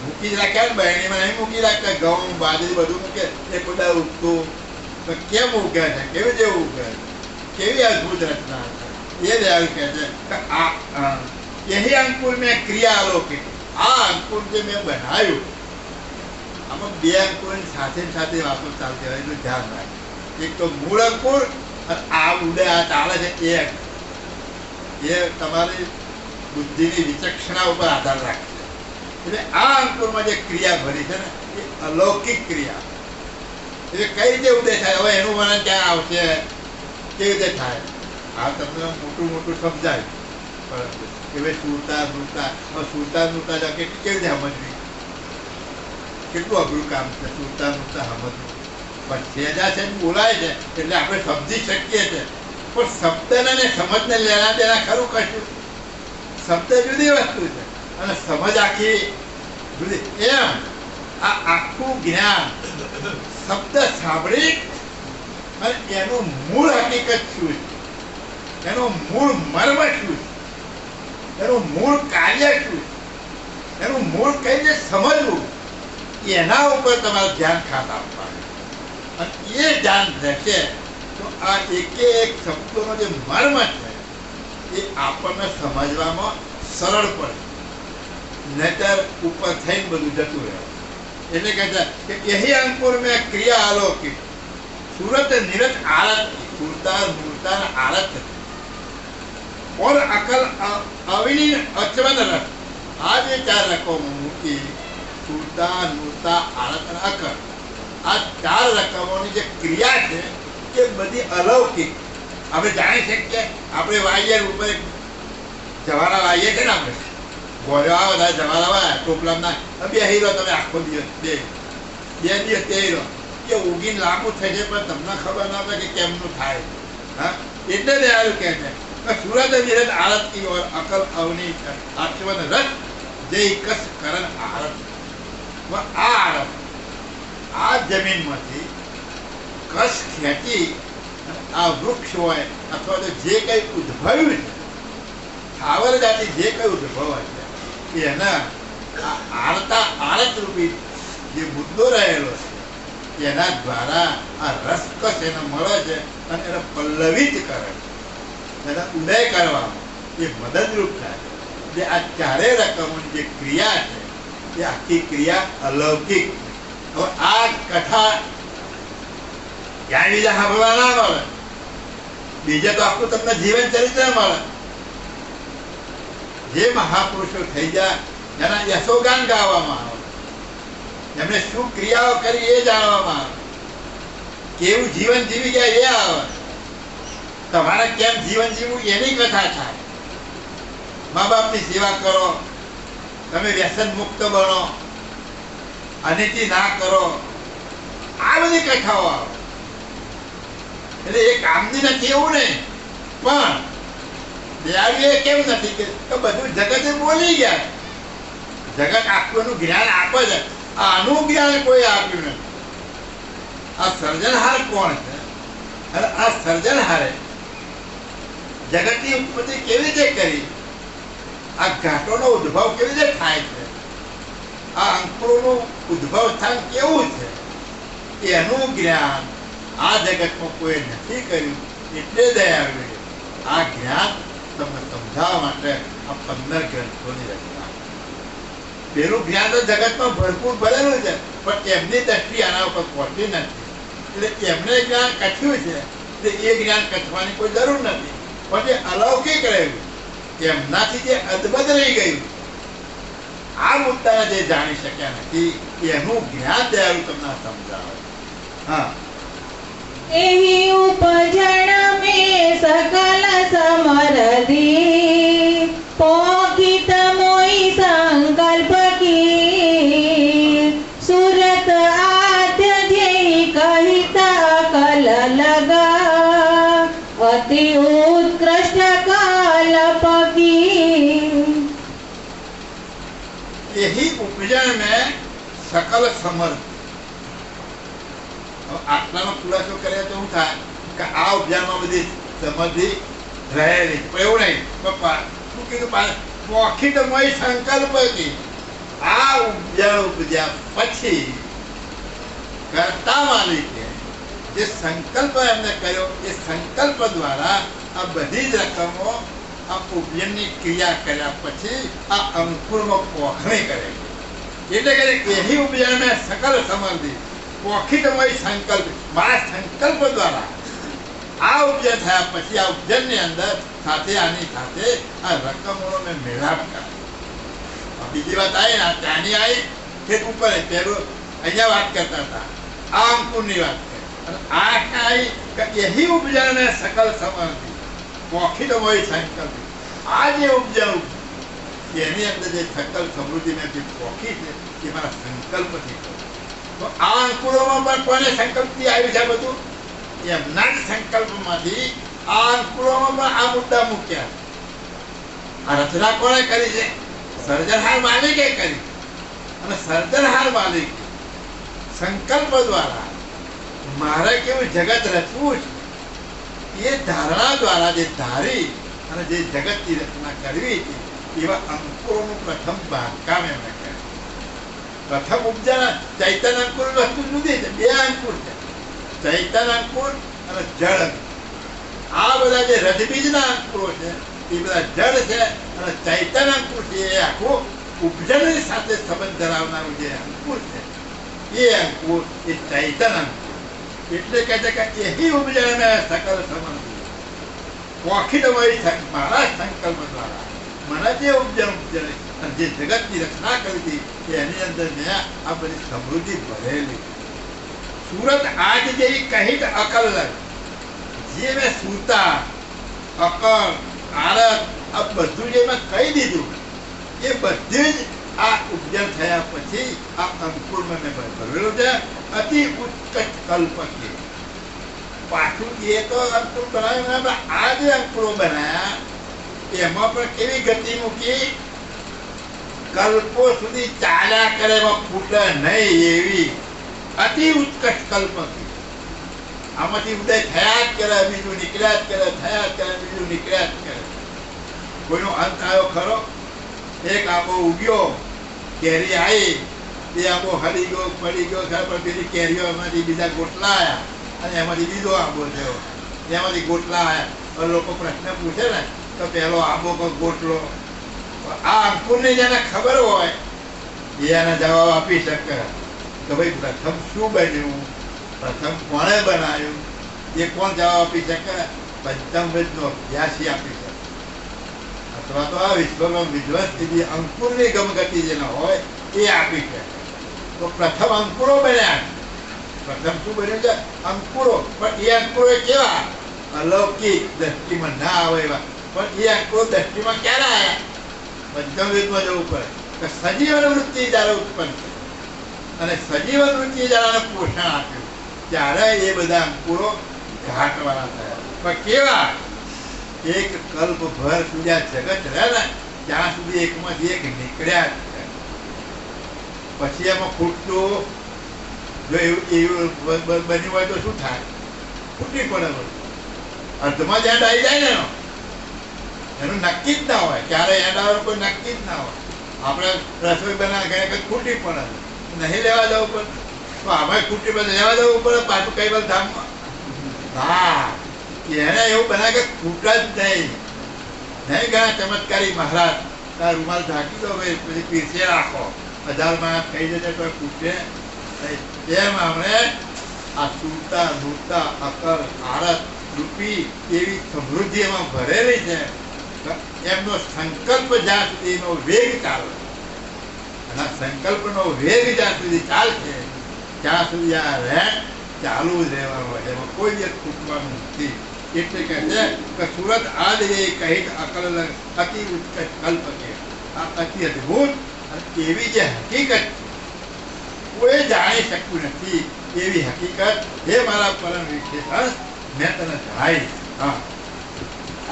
B: મૂકી જ રાખ્યા ને બહેણીમાં નહીં મૂકી રાખતા. ઘઉં બાજરી બધું મૂકે એ બધા ઉગતું. તો કેમ ઉગે છે? કેવી જેવું ઉગે? કેવી અદભુત રચના છે. એ દયાળ કહે છે કે આ यही अंकुर में क्रिया अलौकिक. આ અંકુર જે મેં બનાવ્યું આમાં બે અંકુરની સાથે સાથે વાતો ચાલતી હોય એટલું ધ્યાન રાખે. એક તો મૂળ અંકુર અને આ ઉડે આ ચાલે છે એ તમારી બુદ્ધિની વિચક્ષણા ઉપર આધાર રાખે. એટલે આ અંકુરમાં જે ક્રિયા ભરી છે ને એ અલૌકિક ક્રિયા. એટલે કઈ રીતે ઉદય થાય? હવે એનું વર્ણન ક્યાં આવશે? કેવી રીતે થાય? આ તમને મોટું મોટું સમજાય. પરંતુ કે ભાઈ સુરતા નૃતા કેવી રીતે સમજવી? કેટલું અઘરું કામ છે સુરતા નૃતા સમજવું. પણ સેજા છે બોલાય છે એટલે આપણે સમજી શકીએ છીએ. પણ શબ્દને સમજને લેના દેના ખરું કશું. શબ્દ જુદી વસ્તુ છે અને સમજ આખી જુદી. એમ આ આખું જ્ઞાન શબ્દ સાંભળી અને એનું મૂળ હકીકત શું છે, એનું મૂળ મર્મ શું છે, એનું મૂળ કાર્ય શું છે, એનું મૂળ કઈ રીતે સમજવું, એના ઉપર તમારે ધ્યાન ખાસ આપવાનું. અને એ ધ્યાન રહેશે તો આ એકે એક શબ્દોનો જે મર્મ છે એ આપણને સમજવામાં સરળ પડે. નહીતર ઉપર થઈને બધું જતું રહે. એટલે કહે છે કે यही अंकुर में क्रिया अलौकिक सूरत निरत आरत. सुरता मूर्ता आरत और अकल अविनी अचवन रस. આ જે ચાર રકો મૂકી સુરતા મુદ્દા નૂતા આરત અને અકર આ ચાર રકમોની જે ક્રિયા છે એ બધી અલૌકિક. આપણે જાણી શકીએ આપણે વાઈએ ઉપર જવારા વાઈએ છે ને આપણે ગોળો આવે બધા જવારા વાય ટોપલાના બે હીરો તમે આખો દિવસ બે દિવસ તે હીરો કે ઉગીને લાંબુ થઈ જાય પણ તમને ખબર ના પડે કે કેમનું થાય. હા એટલે દયાળુ કહે છે સુરત વિરત આરત કી ઓર અકલ અવની આત્મન રસ જય કસ કરણ આરત. આ આરત આ જમીનમાંથી કસ ખેંચી આ વૃક્ષ હોય અથવા તો જે કંઈ ઉદ્ભવ્યું છે સ્થાવર જાતિ જે કંઈ ઉદ્ભવ છે એના આરતા આરત રૂપી જે મુદ્દો રહેલો છે એના દ્વારા આ રસકસ એને મળે છે અને એને પલ્લવિત કરે છે, એને ઉદય કરવામાં એ મદદરૂપ થાય. જે આ ચારેય રકમોની જે ક્રિયા છે એ આખી ક્રિયા અલૌકિક. હવે આ કથા ક્યાંય બીજા સાંભળવા ના મળે, બીજે તો આખું તમને જીવન ચરિત્ર મળે. જે મહાપુરુષો થઈ જાય એના યશોગાન ગાવામાં આવે, એમણે શું ક્રિયાઓ કરી એ જાણવામાં આવે, કેવું જીવન જીવી ગયા એ આવે. તમારે કેમ જીવન જીવવું એની કથા થાય. મા બાપની સેવા કરો, તમે વ્યસન મુક્ત બનો, અનિતિ ના કરો, આ બધી કથાઓ આવે. એટલે એ કામની નથી એવું નહીં, પણ દયાળુ કેમ નથી કે બધું જગત બોલી ગયા. જગત આખું એનું જ્ઞાન આપે છે, આનું જ્ઞાન કોઈ આપ્યું નથી. આ સર્જનહાર કોણ છે અને આ સર્જનહારે જગતની ઉત્પત્તિ કેવી રીતે કરી, આ ઘાટોનો ઉદ્ભવ કેવી રીતે થાય છે, આ અંકુરોનું ઉદ્ભવ સ્થાન કેવું છે એનું જ્ઞાન આ જગતમાં કોઈ નથી કર્યું. એટલે દયાળુ આ જ્ઞાન તમને સમજાવવા માટે આ 15 ગ્રંથોની રચના. પેલું જ્ઞાન તો જગતમાં ભરપૂર ભરેલું છે પણ એમની દ્રષ્ટિ આના ઉપર પહોંચી નથી. એટલે એમને જ્ઞાન કથ્યું છે તે એ જ્ઞાન કથવાની કોઈ જરૂર નથી, પણ જે અલૌકિક રહ્યું એમનાથી જે અદભુત રહી ગયું આ મુદ્દાને જે જાણી શક્યા નથી એનું જ્ઞાન દયાળુ તમને સમજાવે. હા
A: એહી ઉપજણ મેં સકલ સમરધી પોખિત મોઈ સંકલ્પ કી સુરત આદ્ય ધ્યેય કહિત અકલ લગા અતિ ઉત્કૃષ્ટ કલ્પ કી.
B: यही उपजन में सकल समर्थ. આટલાનો ખુલાસો કરે તો શું થાય કે આ ઉપજનમાં બધી સમૃદ્ધિ રહેલી. એવું નહીં પપ્પા શું કીધું, પોખિતમય સંકલ્પ કી. આ ઉપજન ઉપજ્યા પછી કર્તા માલિકે જે સંકલ્પ એમને કર્યો એ સંકલ્પ દ્વારા આ બધી જ રકમો આ ઉપજનની ક્રિયા કર્યા પછી આ અંકુરમાં પોખણી કરે છે. એટલે કે એહી ઉપજન મેં સકલ સમૃદ્ધિ પોખિતમય સંકલ્પ. મારા સંકલ્પ દ્વારા આ ઉપજન થયા પછી આ ઉપજનની અંદર સાથે આની સાથે આ રકમોનો મેં મેળાપ કર્યો. બીજી વાત આવી ને ત્યાંની આવી ખેત ઉપર પેલું અહીંયા વાત કરતા હતા આ અંકુરની વાત કરી અને આ કાંઈ કે એહી ઉપજન મેં સકલ સમૃદ્ધિ પોખિતમય સંકલ્પ. આ જે ઉપજન એની અંદર જે સકલ સમૃદ્ધિ મેં જે પોખી છે એ મારા સંકલ્પથી કરું. તો આ અંકુરોમાં પણ કોને સંકલ્પથી આવ્યું છે બધું? એમના જ સંકલ્પમાંથી આ અંકુરોમાં પણ આ મુદ્દા મૂક્યા. આ રચના કોણે કરી છે? સર્જનહાર માલિકે કરી. અને સર્જનહાર માલિક સંકલ્પ દ્વારા મારે કેવું જગત રચવું છે એ ધારણા દ્વારા જે ધારી અને જે જગતની રચના કરવી હતી એવા અંકુરોનું પ્રથમ બાંધકામ એમણે કર્યું. પ્રથમ ઉપજન ચૈતન્ય અંકુર વસ્તુ જુદી છે. બે અંકુર છે, ચૈતન્ય અંકુર અને જળ અંકુર. આ બધા જે રજબીજના અંકુરો છે એ બધા જળ છે અને ચૈતન્ય અંકુર છે એ આખું ઉપજનની સાથે સંબંધ ધરાવનારું જે અંકુર છે એ અંકુર એ ચૈતન્ય અંકુર. એટલે કહે છે કે એહી ઉપજન મેં સકલ સમૃદ્ધિ પોખિતમય મારા સંકલ્પ દ્વારા મને જે ઉપજન ઉપજન અને જે જગતની રચના કરી હતી એની અંદર મેં આ બધી સમૃદ્ધિ ભરેલી. સુરત આજ જેવી કહિત અકલ જે મેં સુરતા અકલ આરત આ બધું જે મેં કહી દીધું એ બધી જ આ ઉપજન થયા પછી આ અંકુરમાં મેં ભરેલું છે. અતિ ઉત્કટ કલ્પકી પાછું એ તો અંકુર બનાવ્યું, આ જે અંકુરો બનાયા એમાં પણ કેવી ગતિ મૂકી, કલ્પો સુધી ચાલ્યા કરે એમાં ફૂટે નહીં એવી અતિ ઉત્કટ કલ્પકી. આમાંથી ઉદય થયા જ કરે, બીજું નીકળ્યા જ કરે, થયા જ કરે, બીજું નીકળ્યા જ કરે. કોઈનો અંત આવ્યો ખરો? એક આંબો ઉગ્યો, કેરી આવી, એ આંબો હરી ગયો, પડી ગયો, પણ પેલી કેરીઓ એમાંથી બીજા ગોટલા આવ્યા અને એમાંથી બીજો આંબો થયો, એમાંથી ગોટલા આવ્યા. લોકો પ્રશ્ન પૂછે ને તો પેલો આંબો કો ગોટલો. આ અંકુરને જેને ખબર હોય એના જવાબ આપી શકે કે ભાઈ પ્રથમ શું બન્યું, પ્રથમ કોણે બનાવ્યું, એ કોણ જવાબ આપી શકે? પંચમ વેદનો અભ્યાસી આપી શકે, અથવા તો આ વિશ્વનો વિદ્વત જે અંકુરની ગમગતિ જેનો હોય એ આપી શકે. તો પ્રથમ અંકુરો બન્યા. પ્રથમ શું બન્યું છે? અંકુરો. પણ એ અંકુરો કેવા? અલૌકિક, દ્રષ્ટિમાં ના આવે એવા. પણ એ અંકુરો દ્રષ્ટિમાં ક્યારે આવ્યા? પંચમ વેદમાં જવું પડે કે સજીવન વૃત્તિ જ્યારે ઉત્પન્ન થઈ અને સજીવન વૃત્તિ જ્યારે પોષણ આપ્યું ત્યારે એ બધા અંકુરો ઘાટવાના થયા. પણ કેવા? એક કલ્પભર સુધી આ જગત રહે ને ત્યાં સુધી એકમાંથી એક નીકળ્યા જ છે. પછી એમાં ખૂટતું જો એવું બન્યું હોય તો શું થાય? ફૂટી પડે. અર્ધમાં જ એન્ડ આવી જાય ને એનું નક્કી જ ના હોય. ક્યારે એન્ડ આવે કોઈ નક્કી જ ના હોય. આપણે રસોઈ બનાવે ઘણી ખૂટી પડે, નહીં લેવા જવું પડે તો આમાં ખૂટી પડે લેવા જવું પડે પાછું કઈ વાર ધામમાં. હા, એને એવું બનાવે કે ખૂટ જ નહીં. ઘણા ચમત્કારી મહારાજ તાર રૂમાલ ઢાંકી દો ભાઈ, પછી પીરસે રાખો, 1000 માણસ થઈ જશે તો ખૂટે. એમ આપણે આ સુરતા મૂર્તા અકલ આરત રૂપી એવી સમૃદ્ધિ એમાં ભરેલી છે. એમનો સંકલ્પ જ્યાં સુધી એનો વેગ ચાલે અને સંકલ્પનો વેગ જ્યાં સુધી ચાલશે ત્યાં સુધી આ રેટ ચાલુ જ રહેવાનો હોય, એમાં કોઈ દિવસ ખૂટવાનું નથી. એટલે કહે છે કે સુરત આજ એ કહિત અકલ અતિ ઉત્કટ કલ્પકે. આ અતિ અદભુત એવી જે હકીકત કોઈ જાણી શકતું નથી એવી હકીકત હે મારા પરમ વિશેષ મેં તને જણાવી. હા,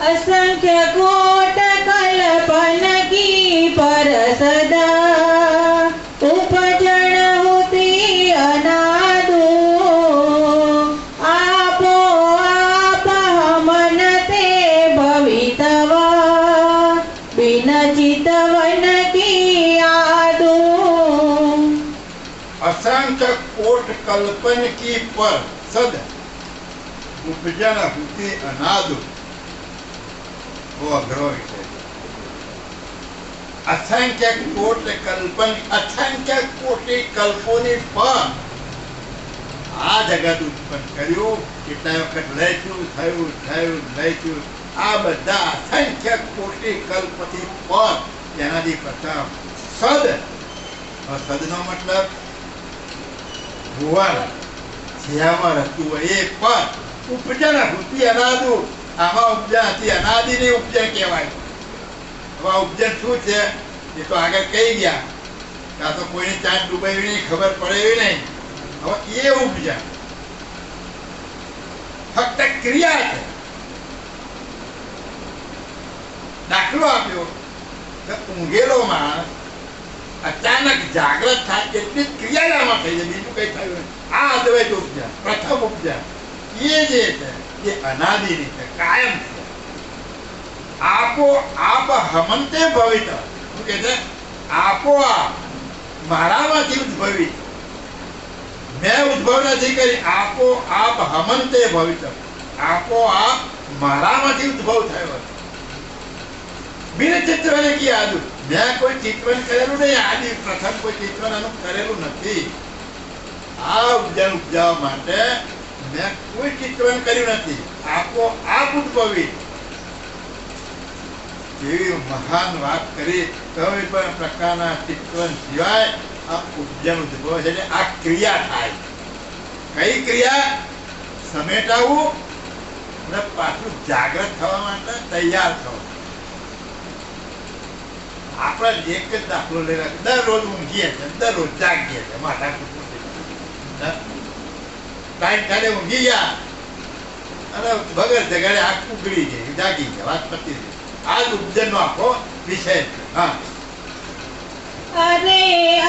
A: असंख्य कोट कल्पन की पर सदा उपजन होती अनादो आपो आप हमन ते भवितवा बिन चितवन की आदो.
B: असंख्य कोट कल्पन की पर सद उपजन होती अनादो. वो अग्रो है. असंख्य कोट कल्पन, असंख्य कोटि कल्पोની પર આ જગત ઉત્પન્ન કર્યું. કેટલા વખત લઈશું થયું થયું લઈશું. આ બધા અસંખ્ય કોટि કલ્પથી પર એનાથી પ્રથમ સદ. સદનો મતલબ ભુવન જ્યાંમાં રહેતું હોય એ પર ઉપજન હોતી અનાદુ. આમાં ઉપજન અનાદિની ઉપજન કહેવાય. હવે ઉપજન શું છે એ તો આગળ કહી ગયા. કાં તો કોઈને ચાંદ ડૂબાવી નહીં, ખબર પડે એવી નહીં. હવે એ ઉપજન ફક્ત ક્રિયા છે. દાખલો આપ્યો કે ઊંઘેલો માણસ અચાનક જાગ્રત થાય એટલી જ ક્રિયા આમાં થઈ જાય, બીજું કઈ થયું નહીં. આ અદ્વૈત ઉપજન, પ્રથમ ઉપજન એ જે છે એ અનાદિની છે, કાયમ છે. આપો આપ હમંતે ભવિત. શું કે છે? આપો આપ મારામાંથી ઉદ્ભવી, મેં ઉદ્ભવ નથી કરી. આપો આપ હમંતે ભવિત. આપો આપ મારામાંથી ઉદ્ભવ થયો. બિન ચિત્રને કી આદુ. મેં કોઈ ચિત્રન કરેલું નહીં. આદિ પ્રથમ કોઈ ચિત્રન આનું કરેલું નથી. આ ઉપજન ઉપજાવવા માટે મેં કોઈ ચિત્રન કર્યું નથી. આપો આપ ઉદ્ભવી એવી મહાન વાત કરી. કોઈ પણ પ્રકારના ચિંતન સિવાય આ ઉપજન ઉદ્ભવ છે. એટલે આ ક્રિયા થાય. કઈ ક્રિયા? સમેટાવું અને પાછું જાગૃત થવા માટે તૈયાર થવું. આપણે એક જ દાખલો લઈ રાખીએ, દરરોજ ઊંઘીએ છીએ, દરરોજ જાગીએ છીએ, માથા ટાઈમ ખાલી ઊંઘી ગયા અને વગર જગાડે આંખ ઉગડી ગઈ, જાગી ગયા, વાત પતી ગઈ. આ જ ઉપજન નો આખો વિષય છે. હા,
A: અરે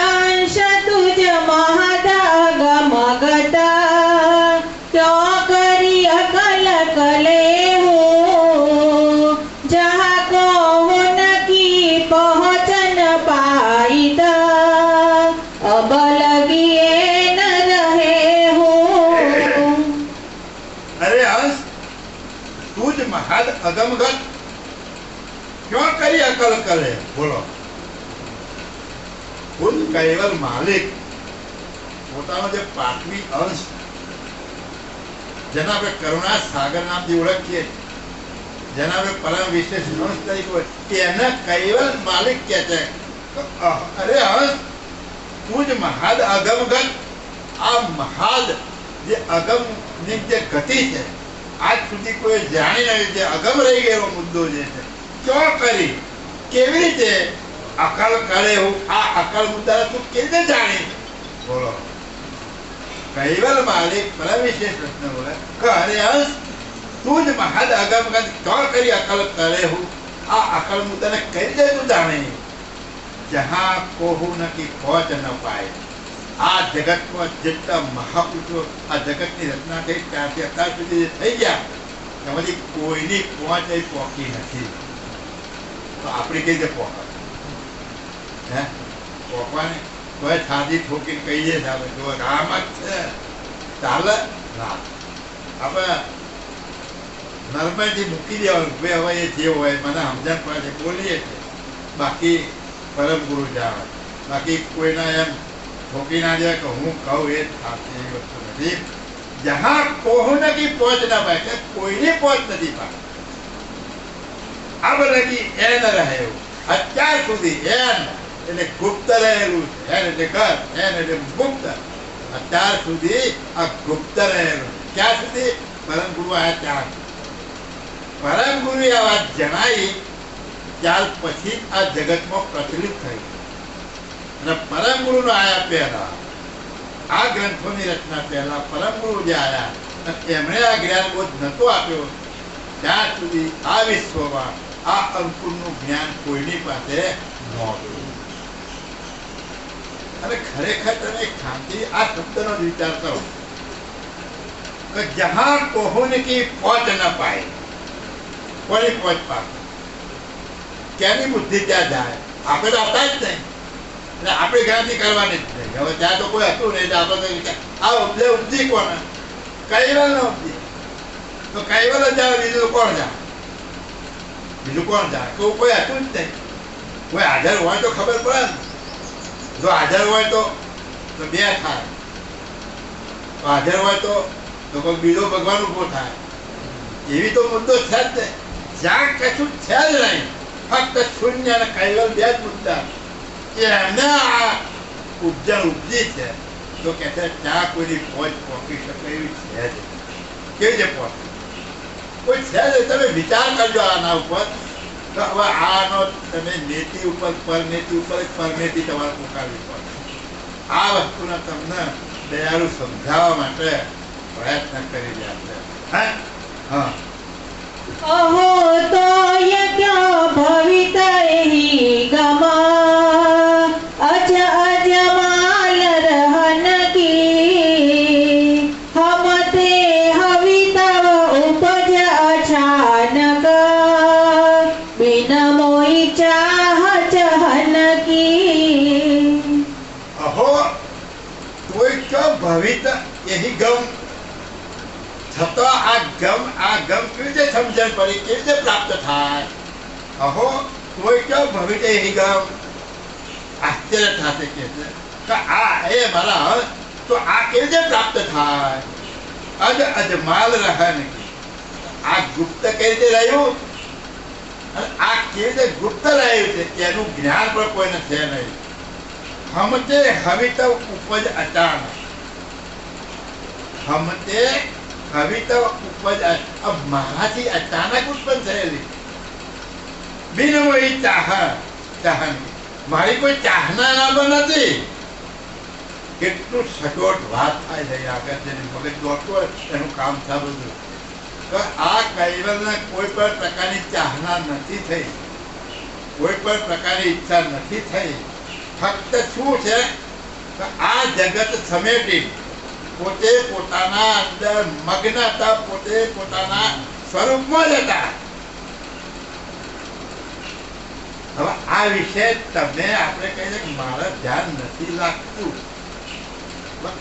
A: અંશ તુજ મહદાગમ ગતા ચોકરી અકલ કલે હું જહા કો નકી પહોંચન પાઈતા અબ લગીએ ન રહે હું.
B: અરે હંસ, તું જ મહાદ અગમગત ક્यों કરી અકલ કરે? બોલો. ખુદ કૈવલ માલિક પોતાનો જે પાર્થિવ અંશ, જેના આપણે કરુણા સાગર નામથી ઓળખીએ, જેના આપણે પરમ વિશેષ અંશ તરીકે હોય, એને કૈવલ માલિક કહે છે. અરે અંશ, તું જ મહાદ અગમગત. આ મહાદ જે અગમ ની જે ગતિ છે, આજ સુધી કોઈ જાણી નહીં, જે અગમ રહી ગયેલો મુદ્દો જે છે, ક્યાં કરી, કેવી રીતે અકલ કરે? હું આ અકલ મુદ્દા તું કેવી રીતે જાણી? બોલો. કૈવલ માલિક પરમ વિશેષ પ્રશ્ન બોલે કે અરે અંશ, તું જ મહાદ અગમગત ક્યાં કરી અકલ કરે? હું આ અકલ મુદ્દાને કઈ રીતે તું જાણી? જહાં કોહુ નકી પહોંચ ન પાય. આ જગતમાં જેટલા મહાપુરુષો આ જગતની રચના થઈ ત્યારથી અત્યાર સુધી જે થઈ ગયા, એમાંથી કોઈની પહોંચ એ પહોંચી નથી. તો આપણી કઈ રીતે પહોંચે? હે, પહોંચવાની કોઈ છાતી ઠોકીને કહીએ છે આપણે, જો રામ જ છે ચાલે ના, આપણે નર્મદથી મૂકી દેવાનું. ભાઈ હવે એ જે હોય મને સમજણ પડે છે બોલીએ છીએ, બાકી પરમ ગુરુ જાણે. બાકી કોઈના એમ ઠોકી ના જાય કે હું કહું એ થતી એવી વસ્તુ નથી. જહાં કોહું નકી પહોંચ ના પાય, કે કોઈની પહોંચ નથી પાય. અબ લગી એન રહ્યું. અત્યાર સુધી એન એટલે ગુપ્ત રહેલું છે. એન એટલે ઘર, એન એટલે ગુપ્ત. અત્યાર સુધી આ ગુપ્ત રહેલું. ક્યાં સુધી? પરમ ગુરુ આયા ત્યાં. પરમ ગુરુ આ વાત જણાવી ત્યાર પછી આ જગતમાં પ્રચલિત થઈ. અને પરમ ગુરુ નો આયા પહેલા, આ ગ્રંથોની રચના પહેલા પરમ ગુરુ જે આયા એમણે આ જ્ઞાન બોધ નતો આપ્યો, ત્યાં સુધી આ વિશ્વમાં આ અંકુરનું જ્ઞાન કોઈની પાસે નહોતું. અને ખરેખર તમે શાંતિ આ શબ્દનો જ વિચાર કરો કે જહાં કોહુન કી પહોંચ ન પાય. કોની પહોંચ પાસે? ક્યાંની બુદ્ધિ ત્યાં જાય? આપણે તો હતા જ નહીં, એટલે આપણે ગણતરી કરવાની જ નહીં. હવે ત્યાં તો કોઈ હતું નહીં, આપણે આ ઉપજે ઉપજી કોને? કૈવલ ને ઉપજી. તો કૈવલ જ જાય, બીજું કોણ જાય? બીજું કોણ જાય? તો કોઈ હતું જ નહીં. કોઈ હાજર હોય તો ખબર પડે ને. જો હાજર હોય તો બે થાય, હાજર હોય તો કોઈ બીજો ભગવાન ઉભો થાય. એવી તો મુદ્દો છે જ નહીં. જ્યાં કશું છે જ નહીં, ફક્ત શૂન્ય અને કૈવલ બે જ મુદ્દા. એમને આ ઉપજન ઉપજી છે તો કે ત્યાં કોઈની પહોંચ પહોંચી શકે એવી છે જ. કેવી રીતે પહોંચે? કોઈ છે જ. તમે વિચાર કરજો આના ઉપર. તો હવે આનો તમે નેતિ ઉપર પરનેતિ ઉપર પરનેતિ તમારે મુકાવવી પડે. આ વસ્તુને તમને દયાળુ સમજાવવા માટે પ્રયત્ન કરી રહ્યા છે. હા,
A: અહો તો યજ્ઞ ભવિતૈ ગમા અજ અજમાલ રહન કી હમ તે હવિતવ ઉપજ અચાનક બિન મોઈ ચાહ ચહન કી.
B: અહો કોઈ ક્યો ભવિત એહી ગમ. છતાં આ ગમ કેવી રીતે સમજણ પડી, કેવી રીતે પ્રાપ્ત થાય? અહો કોઈ ક્યો ભવિત એહી ગમ. આશ્ચર્ય થશે કે આ એ મારા તો આ કેવી રીતે પ્રાપ્ત થાય? અજ અજમાલ રહન કી. આ ગુપ્ત કઈ રીતે રહ્યું? અને આ કેવી રીતે ગુપ્ત રહ્યું છે એનું જ્ઞાન પણ કોઈને છે નહીં. હમતે હવિત ઉપજ અચાનક, હમતે હવિત ઉપજ મારાથી અચાનક ઉત્પન્ન થયેલી બિનમોહી ચાહની, મારી કોઈ ચાહના ના નથી. કેટલું સચોટ વાત થાય છે આગળ જેની મગજ દોડતું હોય એનું કામ થાય બધું. તો આ કૈવલને કોઈ પણ પ્રકારની ચાહના નથી થઈ, કોઈ પણ પ્રકારની ઈચ્છા નથી થઈ. ફક્ત શું છે આ જગત સમેટી પોતે પોતાના અંદર મગ્ન હતા, પોતે પોતાના સ્વરૂપમાં જ હતા. હવે આ વિશે તમને આપણે કહીએ કે મારા ધ્યાન નથી લાગતું.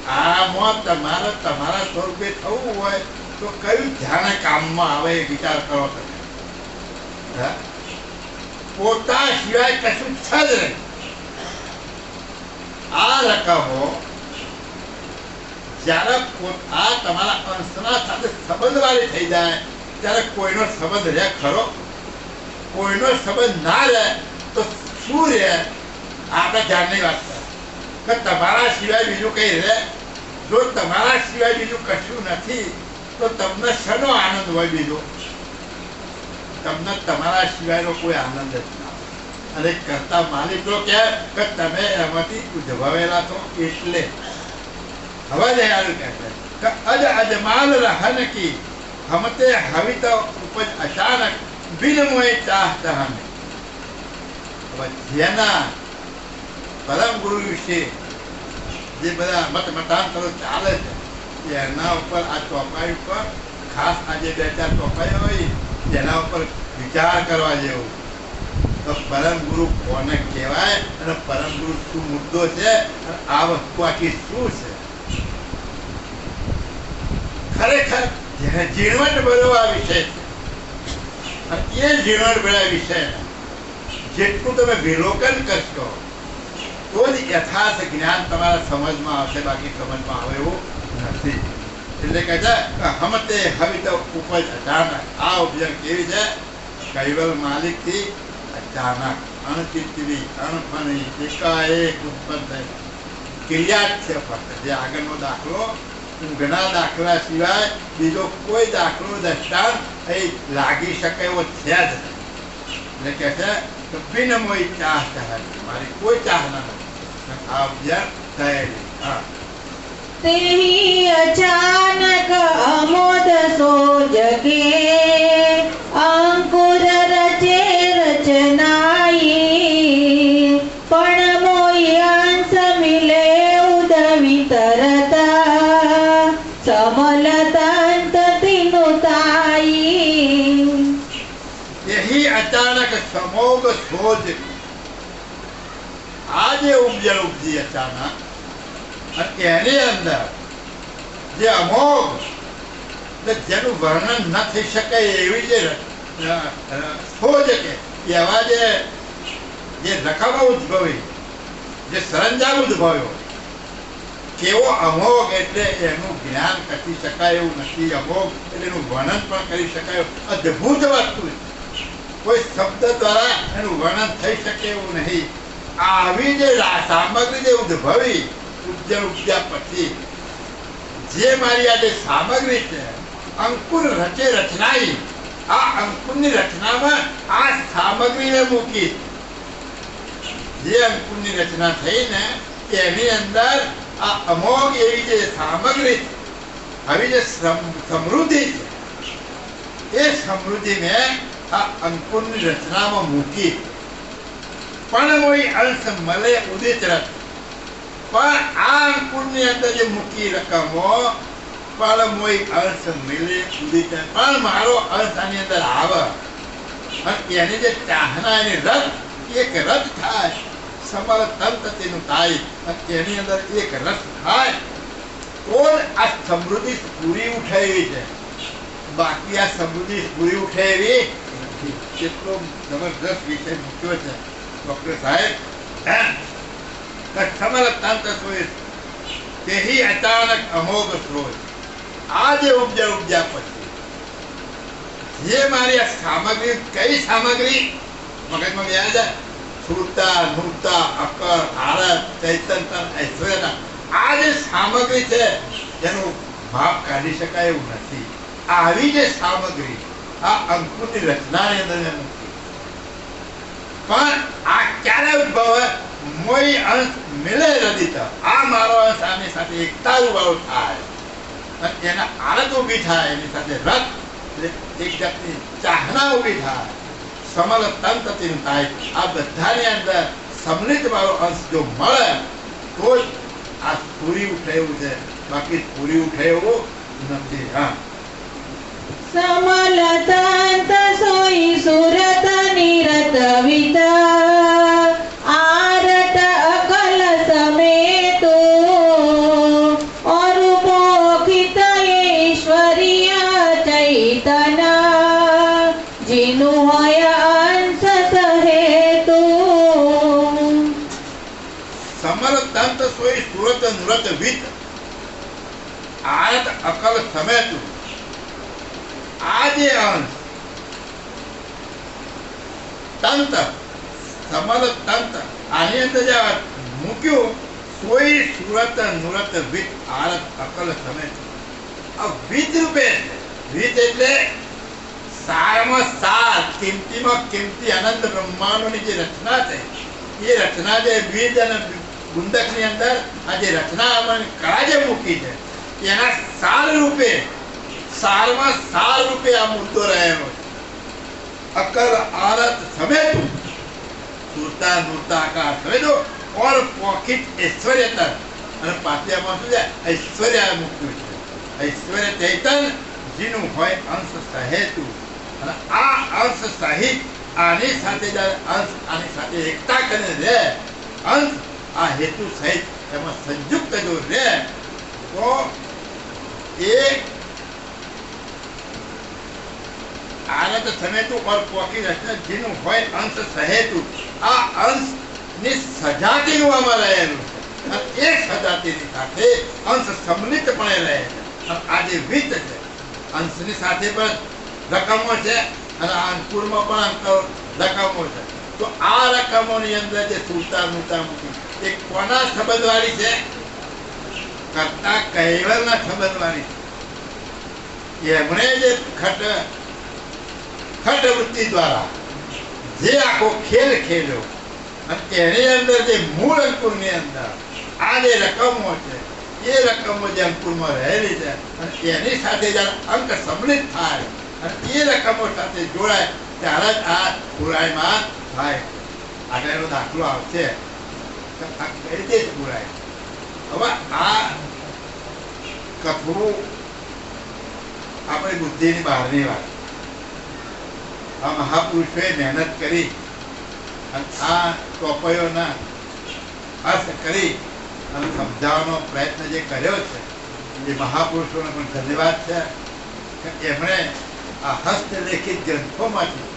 B: આમાં તમારે તમારા સ્વરૂપે થવું હોય તો કયું ધ્યાન કામમાં આવે એ વિચાર કરો તમે. પોતા સિવાય કશું છે જ નહીં. આ રકમો જ્યારે આ તમારા અંશના સાથે સંબંધવાળી થઈ જાય ત્યારે કોઈનો સંબંધ રહે ખરો? કોઈનો સંબંધ ના રહે તો શું રહે? આપણે ધ્યાનની વાત કરે કે તમારા સિવાય બીજું કઈ રહે? જો તમારા સિવાય બીજું કશું નથી તો તમને શેનો આનંદ હોય? બીજો તમને તમારા સિવાયનો કોઈ આનંદ જ ના. અને કરતા માલિકો કે તમે એમાંથી ઉદ્ભવેલા છો એટલે. હવે દયાળુ કહે છે કે અજ અજમાલ રહન કી હમતે હવિત ઉપજ અચાનક બિનમોય ચાહતહને. હવે જેના પરમ ગુરુ વિશે જે બધા મતાંતરો ચાલે છે એના ઉપર આ ચોપાઈ ઉપર ખાસ આજે 2-4 ચોપાઈ હોય જેના ઉપર વિચાર કરવા જેવું. તો પરમ ગુરુ કોને કહેવાય અને પરમ ગુરુ શું મુદ્દો છે અને આ વસ્તુ આખી શું છે? ખરેખર ઝીણવટ ભર્યો આ વિષય છે. અને એ ઝીણવટ ભર્યા વિષય જેટલું તમે વિલોકન કરશો તો જ યથાર્થ જ્ઞાન તમારા સમજમાં આવશે, બાકી સમજમાં આવે એવું નથી. એટલે કહે છે હમતે હવિત ઉપજ અચાનક. આ ઉપજન કેવી છે? કૈવલ માલિક થી અચાનક અણચિતવી અણફણી એકાએક ઉત્પન્ન થઈ ક્રિયા જ છે. ફક્ત જે આગળનો દાખલો ઘણા દાખલા સિવાય બીજો કોઈ દાખલો દ્રષ્ટાંત અહીં લાગી શકે એવો છે જ નહીં. એટલે કે છે કે બિનમોય ચાહ ચાહતી, મારી કોઈ ચાહના નથી. આ ઉપજન થયેલી. હા
A: તેહી અચાનક અમોદ સો જગે અંકુર રચે રચનાઈ પણ મોય અંશ મિલે ઉદવી તરતા સમલ તંત તિનુતાઈ.
B: यही अचानक समोग सोज. આજે ઉપજળ ઉપજી અચાનક અને એની અંદર જે અમોઘ જેનું વર્ણન ન થઈ શકે એવી જે સોજ કે એવા જે રકમો ઉદ્ભવી, જે સરંજામ ઉદ્ભવ્યો, કેવો અમોઘ એટલે એનું જ્ઞાન કરી શકાય એવું નથી. અમોઘ એટલે એનું વર્ણન પણ કરી શકાય અદ્ભુત વસ્તુ છે. કોઈ શબ્દ દ્વારા એનું વર્ણન થઈ શકે એવું નહીં. આવી જે સામગ્રી જે ઉદ્ભવી ઉપજન ઉપજ્યા પછી જે મારી આ જે સામગ્રી છે અંકુર રચે રચનાઈ, આ અંકુરની રચનામાં આ સામગ્રીને મૂકી. જે અંકુરની રચના થઈ ને એની અંદર આ અમોઘ એવી જે સામગ્રી, આવી જે સમૃદ્ધિ છે એ સમૃદ્ધિને આ અંકુરની રચનામાં મૂકી. પણ કોઈ અંશ મળે ઉદિત રથ. પણ આ અંકુરની અંદર જે મૂકી રકમો પણ કોઈ અંશ મળે ઉદિત, પણ મારો અંશ આની અંદર આવે અને એની જે ચાહના એની રથ એક રથ થાય, સમર તંત તેનું થાય અને એની અંદર એક રસ થાય તો આ સમૃદ્ધિ પૂરી ઉઠે એવી છે. બાકી આ સમૃદ્ધિ પૂરી ઉઠે એવી નથી. કેટલો જબરદસ્ત વિષય મૂક્યો છે ડોક્ટર સાહેબ. સમર તંત તેહી અચાનક અમોઘ સ્રોત. આ જે ઉપજ્યા પછી જે મારી આ સામગ્રી, કઈ સામગ્રી મગજમાં યાદ છે? સુરતા, નૂરતા, અકર, આરત, ચૈતન્ય, ઐશ્વર્ય, આ જે સામગ્રી છે એનું માપ કાઢી શકાય એવું નથી. આવી જે સામગ્રી આ અંકુરની રચનાની અંદર નથી. પણ આ ક્યારે ઉદ્ભવે? મોઈ અંશ મિલે રદિત, આ મારો અંશ આની સાથે એકતા વાળો થાય અને એના આરત ઊભી થાય, એની સાથે રત એક જાતની ચાહના ઊભી થાય, સમલ તંત થાય. આ બધાની અંદર સમલિત વાળો અંશ જો મળે તો જ આ પૂરી ઉઠે એવું છે, બાકી પૂરી ઉઠે એવું નથી. હા,
A: સમલતંત સોઈ સુરત નિરત વિતા આરત અકલ સમેતો અરુપોખિત ઈશ્વરીય ચૈતન્ય જીનું હોય અંશ સહેતુ.
B: સમલ તંત સોઈ સુરત નૃત વિત આરત અકલ સમેતું. આ જે અંશ તંત, સમલ તંત, આની અંદર જે મૂક્યું સોઈ સુરત નૃત વિત આરત અકલ સમેત, આ વિત રૂપે છે. વિત એટલે સારમાં સાર, કિંમતીમાં કિંમતી અનંત બ્રહ્માંડોની જે રચના છે એ રચના જે વિદ અને ગુંદકની અંદર આ જે રચના કળા જે મૂકી છે એના સાર રૂપે, સારમાં સાર રૂપે આ મુદ્દો રહેલો છે. અકલ આરત સમેતું, સુરતા નૂરતા આકાર સમેતો ઓર પોખિત ઐશ્વર્ય, અને પાટિયામાં શું છે? ઐશ્વર્ય મૂક્યું છે. ઐશ્વર્ય ચૈતન જીનું હોય અંશ સહેતુ, અને આ અંશ સહિત આની સાથે અંશ આની સાથે એકતા કરીને રહે, અંશ આ હેતુ સહિત એમાં સંયુક્ત જો રહે તો એ આરત સમેતુ ઓર પોખિત ઐશ્વર્ય જીનું હોય અંશ સહેતુ, આ અંશ ની સજાતીમાં રહેલું છે અને એ સજાતીની સાથે અંશ સમલિતપણે રહે છે. આ જે વિત છે અંશની સાથે પણ રકમો છે અને અંકુરમાં પણ રકમો છે. તો આ રકમોની અંદર જે સુરતા નૂરતા મૂકી એ કોના સંબંધવાળી છે? કરતા કૈવલના સંબંધવાળી છે. એમણે જે ખટ વૃત્તિ દ્વારા જે આખો ખેલ ખેલ્યો અને એની અંદર જે મૂળ અંકુરની અંદર આ જે રકમો છે એ રકમો જે અંકુરમાં રહેલી છે અને એની સાથે જ્યારે અંક સંમિલિત થાય અને એ રકમો સાથે જોડાય ત્યારે જ આ પુરાયમાન થાય. આગળ એનો દાખલો આવશે આ કઈ રીતે પુરાય. હવે આ કથવું આપણી બુદ્ધિની બહારની વાત. આ મહાપુરુષોએ મહેનત કરી અને આ ટોપયોના અર્થ કરી અને સમજાવવાનો પ્રયત્ન જે કર્યો છે એ મહાપુરુષોને પણ ધન્યવાદ છે કે એમણે આ હસ્તલેખિત ગ્રંથોમાંથી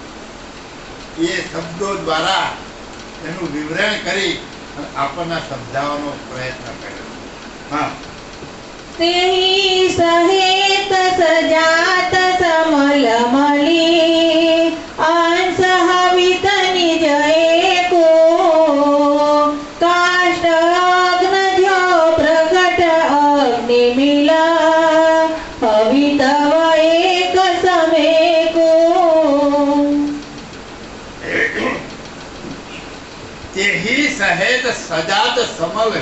B: એ શબ્દો દ્વારા એનું વિવરણ કરી અને આપણને સમજાવવાનો પ્રયત્ન કર્યો. હા,
A: તેહી સહેત સજાત સમલ મલી અંશ હવિત નિજ એકો કાષ્ટ અગ્ન જ્યો પ્રગટ અગ્નિ મિલા હવિતવ એક સમેકો.
B: તેહી સહેત સજાત સમલ.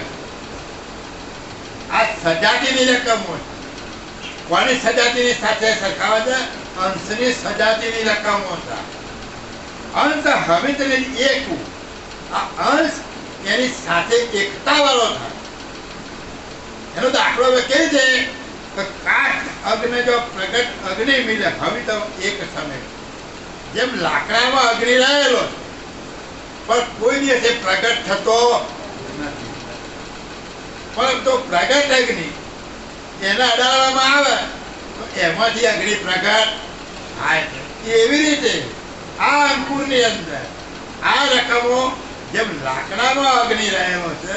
B: આ સજાતીની રકમો છે. કોની સજાતીની સાથે સરખાવે છે? અંશની સજાતીની રકમો છે. અંશ હવિત એક, આ અંશ એની સાથે એકતા વાળો થાય. એનો દાખલો કેવી છે કે કાષ્ટ અગ્નિ જો પ્રગટ અગ્નિ મિલે હવિત એક સમય. જેમ લાકડામાં અગ્નિ રહેલો પણ કોઈ દિવસે પ્રગટ થતો નથી, પરંતુ પ્રગટ અગ્નિ એને અડાડવામાં આવે તો એમાંથી અગ્નિ પ્રગટ થાય છે. એવી રીતે આ અંકુરની અંદર આ રકમો જેમ લાકડામાં અગ્નિ રહેલો છે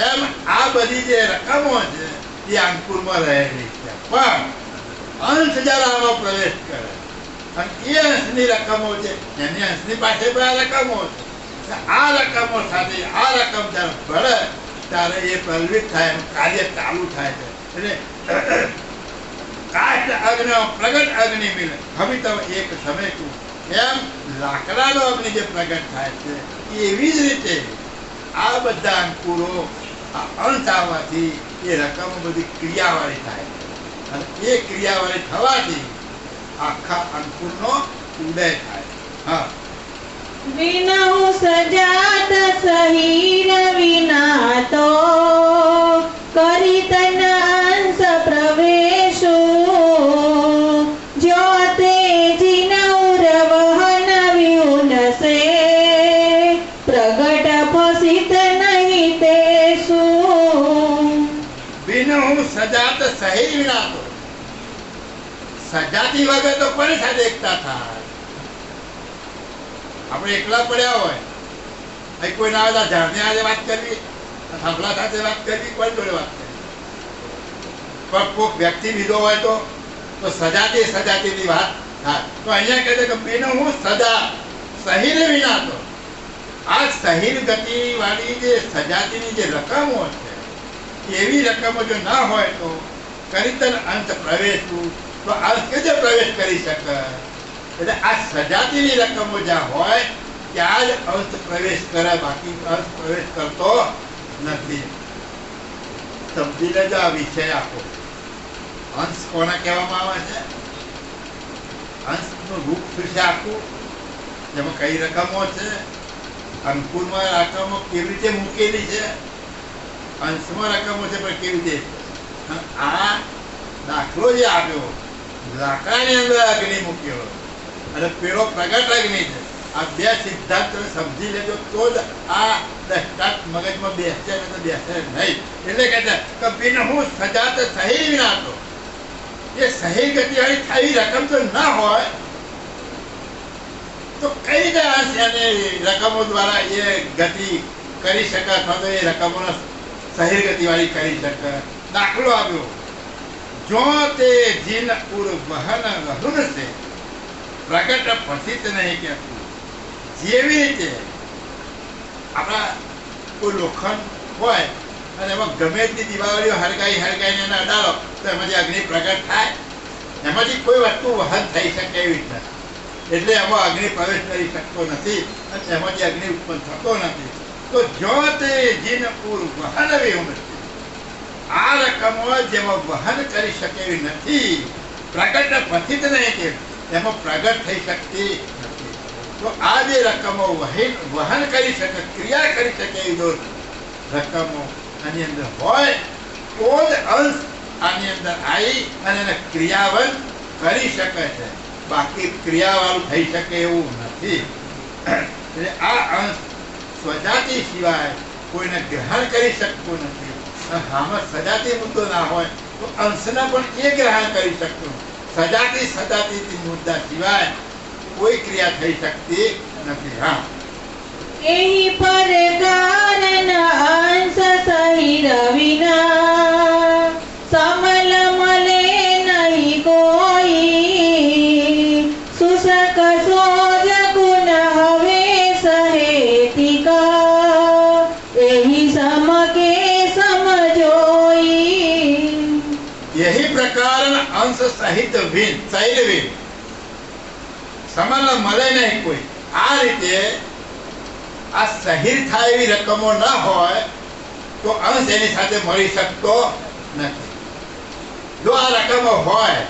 B: એમ આ બધી જે રકમો છે એ અંકુરમાં રહેલી છે. પણ અંશ જ્યારે આમાં પ્રવેશ કરે અને એ અંશની રકમો છે એની અંશની પાસે પણ આ રકમો છે. આ રકમો સાથે આ રકમ જ્યારે ભળે ત્યારે એ પ્રલવિત થાય એનું કાર્ય ચાલુ થાય છે. એટલે કાષ્ટ અગ્નિ પ્રગટ અગ્નિ મિલે હવે તો એક સમય તું એમ લાકડાનો અગ્નિ જે પ્રગટ થાય છે એવી જ રીતે આ બધા અંકુરો આ અંશ આવવાથી એ રકમો બધી ક્રિયાવાળી થાય છે. અને એ ક્રિયાવાળી થવાથી આખા અંકુરનો ઉદય થાય. હા,
A: વિનહુ સજાત સહીર વિનાતો કરીતન અંશ પ્રવેશો જ્યોતે જીનૌર વહન વ્યુનસે પ્રગટ ફસિત નહીં તેસુ.
B: બિનહુ સજાત સહી વિના તો સજાતી વગર તો કોની સાથે એકતા થાય? આપણે એકલા પડ્યા હોય અહીં કોઈ ના આવે ઝાડને આજે વાત કરવી, થાંભલા સાથે વાત કરવી, કોઈ જોડે વાત કરવી. પણ કોઈક વ્યક્તિ લીધો હોય તો સજાતીની વાત થાય. તો અહીંયા કહે છે કે બિનહુ સજા સહીર વિના તો આ સહીર ગતિ વાળી જે સજાતીની જે રકમો છે એવી રકમો જો ના હોય તો કરીતન અંત પ્રવેશવું તો અંશ કે જે પ્રવેશ કરી શકે. એટલે આ સજાતીની રકમો જ્યાં હોય ત્યાં જ અંશ પ્રવેશ કરે, બાકી અંશ પ્રવેશ કરતો નથી. સમજી લેજો આ વિષય આખો. અંશ કોને કહેવામાં આવે છે? અંશનું રૂપ શું છે આખું, જેમાં કઈ રકમો છે, અંકુરમાં રકમો કેવી રીતે મૂકેલી છે, અંશમાં રકમો છે પણ કેવી રીતે. આ દાખલો જે આપ્યો લાકડાની અંદર અગ્નિ મૂક્યો અને પેલો પ્રગટ અગ્નિ છે. આ બે સિદ્ધાંત તમે સમજી લેજો તો જ આ દ્રષ્ટાંત મગજમાં બેસશે ને તો બેસશે નહીં. એટલે કહે છે કે બિનહુ સજાત સહી વિના તો એ સહી ગતિવાળી થઈ રકમ તો ના હોય તો કઈ રીતે અંશ એને રકમો દ્વારા એ ગતિ કરી શકે અથવા તો એ રકમોનો સહી ગતિવાળી કરી શકે. દાખલો આપ્યો જો તે જીન ઉર વહન વહુન છે પ્રગટ ફસિત નહીં કહેતું. જેવી રીતે આપણા કોઈ લોખંડ હોય અને એમાં ગમે તે દિવાળીઓ હરગાઈને એને અડાડો તો એમાંથી અગ્નિ પ્રગટ થાય. એમાંથી કોઈ વસ્તુ વહન થઈ શકે એવી રીતે, એટલે એમાં અગ્નિ પ્રવેશ કરી શકતો નથી અને એમાંથી અગ્નિ ઉત્પન્ન થતો નથી. તો જો તે જીન ઉર વહન વિહુન આ રકમો જેમાં વહન કરી શકે એવી નથી, પ્રગટ ફસિત નહીં કે એમાં પ્રગટ થઈ શકતી નથી. તો આ જે રકમો વહન કરી શકે, ક્રિયા કરી શકે એવી જો રકમો આની અંદર હોય તો જ અંશ આની અંદર આવી અને એને ક્રિયાવંત કરી શકે છે. બાકી ક્રિયાવાળું થઈ શકે એવું નથી. એટલે આ અંશ સ્વજાતિ સિવાય કોઈને ગ્રહણ કરી શકતું નથી. આમાં સજાતી મુદ્દો ના હોય તો અંશને પણ એ ગ્રહણ કરી શકતું. સજાતી મુદ્દા સિવાય કોઈ ક્રિયા થઈ શકતી નથી. હા,
A: એહી પર કારણ અંશ સહીર વિના સમલ મલે નહીં કોઈ સુસક સોજ ગુણ હવે સહેતિકા એહી સમકે સમજોઈ.
B: यही प्रकार अंश सहित भिन्न सहित भिन्न સમલ મળે નહીં કોઈ. આ રીતે આ સહિર થાય એવી રકમો ના હોય તો અંશ એની સાથે મળી શકતો નથી. જો આ રકમો હોય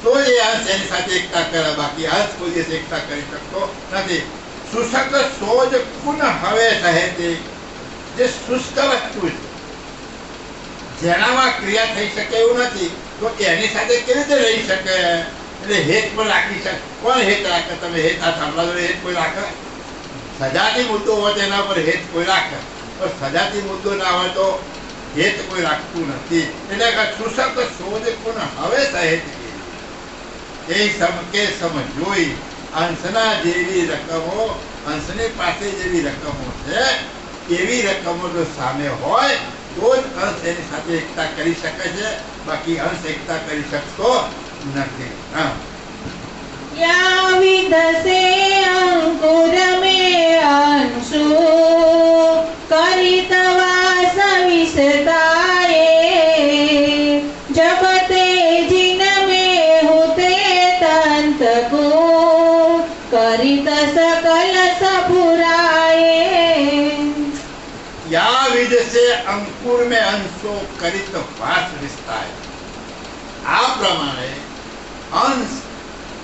B: તો જ એ અંશ એની સાથે એકતા કરે, બાકી અંશ કોઈ દિવસ એકતા કરી શકતો નથી. શુષ્ક સોજ કુન હવે સહેતે જે શુષ્ક વસ્તુ છે જેનામાં ક્રિયા થઈ શકે એવું નથી તો એની સાથે કેવી રીતે રહી શકે? એટલે હેત પણ રાખી શકે. કોણ હેત રાખે? તમે હેત આ થાંભલા જોડે હેત કોઈ રાખે? સજાતી મુદ્દો હોય તેના પર હેત કોઈ રાખે, પણ સજાતી મુદ્દો ના હોય તો હેત કોઈ રાખતું નથી. એટલે કે શુષ્ક સોજ કુન હવે સહેત એ સમકે સમજોઈ. અંશના જેવી રકમો, અંશની પાસે જેવી રકમો છે એવી રકમો જો સામે હોય તો જ અંશ એની સાથે એકતા કરી શકે છે, બાકી અંશ એકતા કરી શકતો નથી. હા,
A: या विदसे अंकुर में अंशु करितवास विसताए जब तेजिन में होते तंत को करित सकल सपुराए
B: या विध से अंकुर में अंशो करित वास विस्तार આ પ્રમાણે અંશ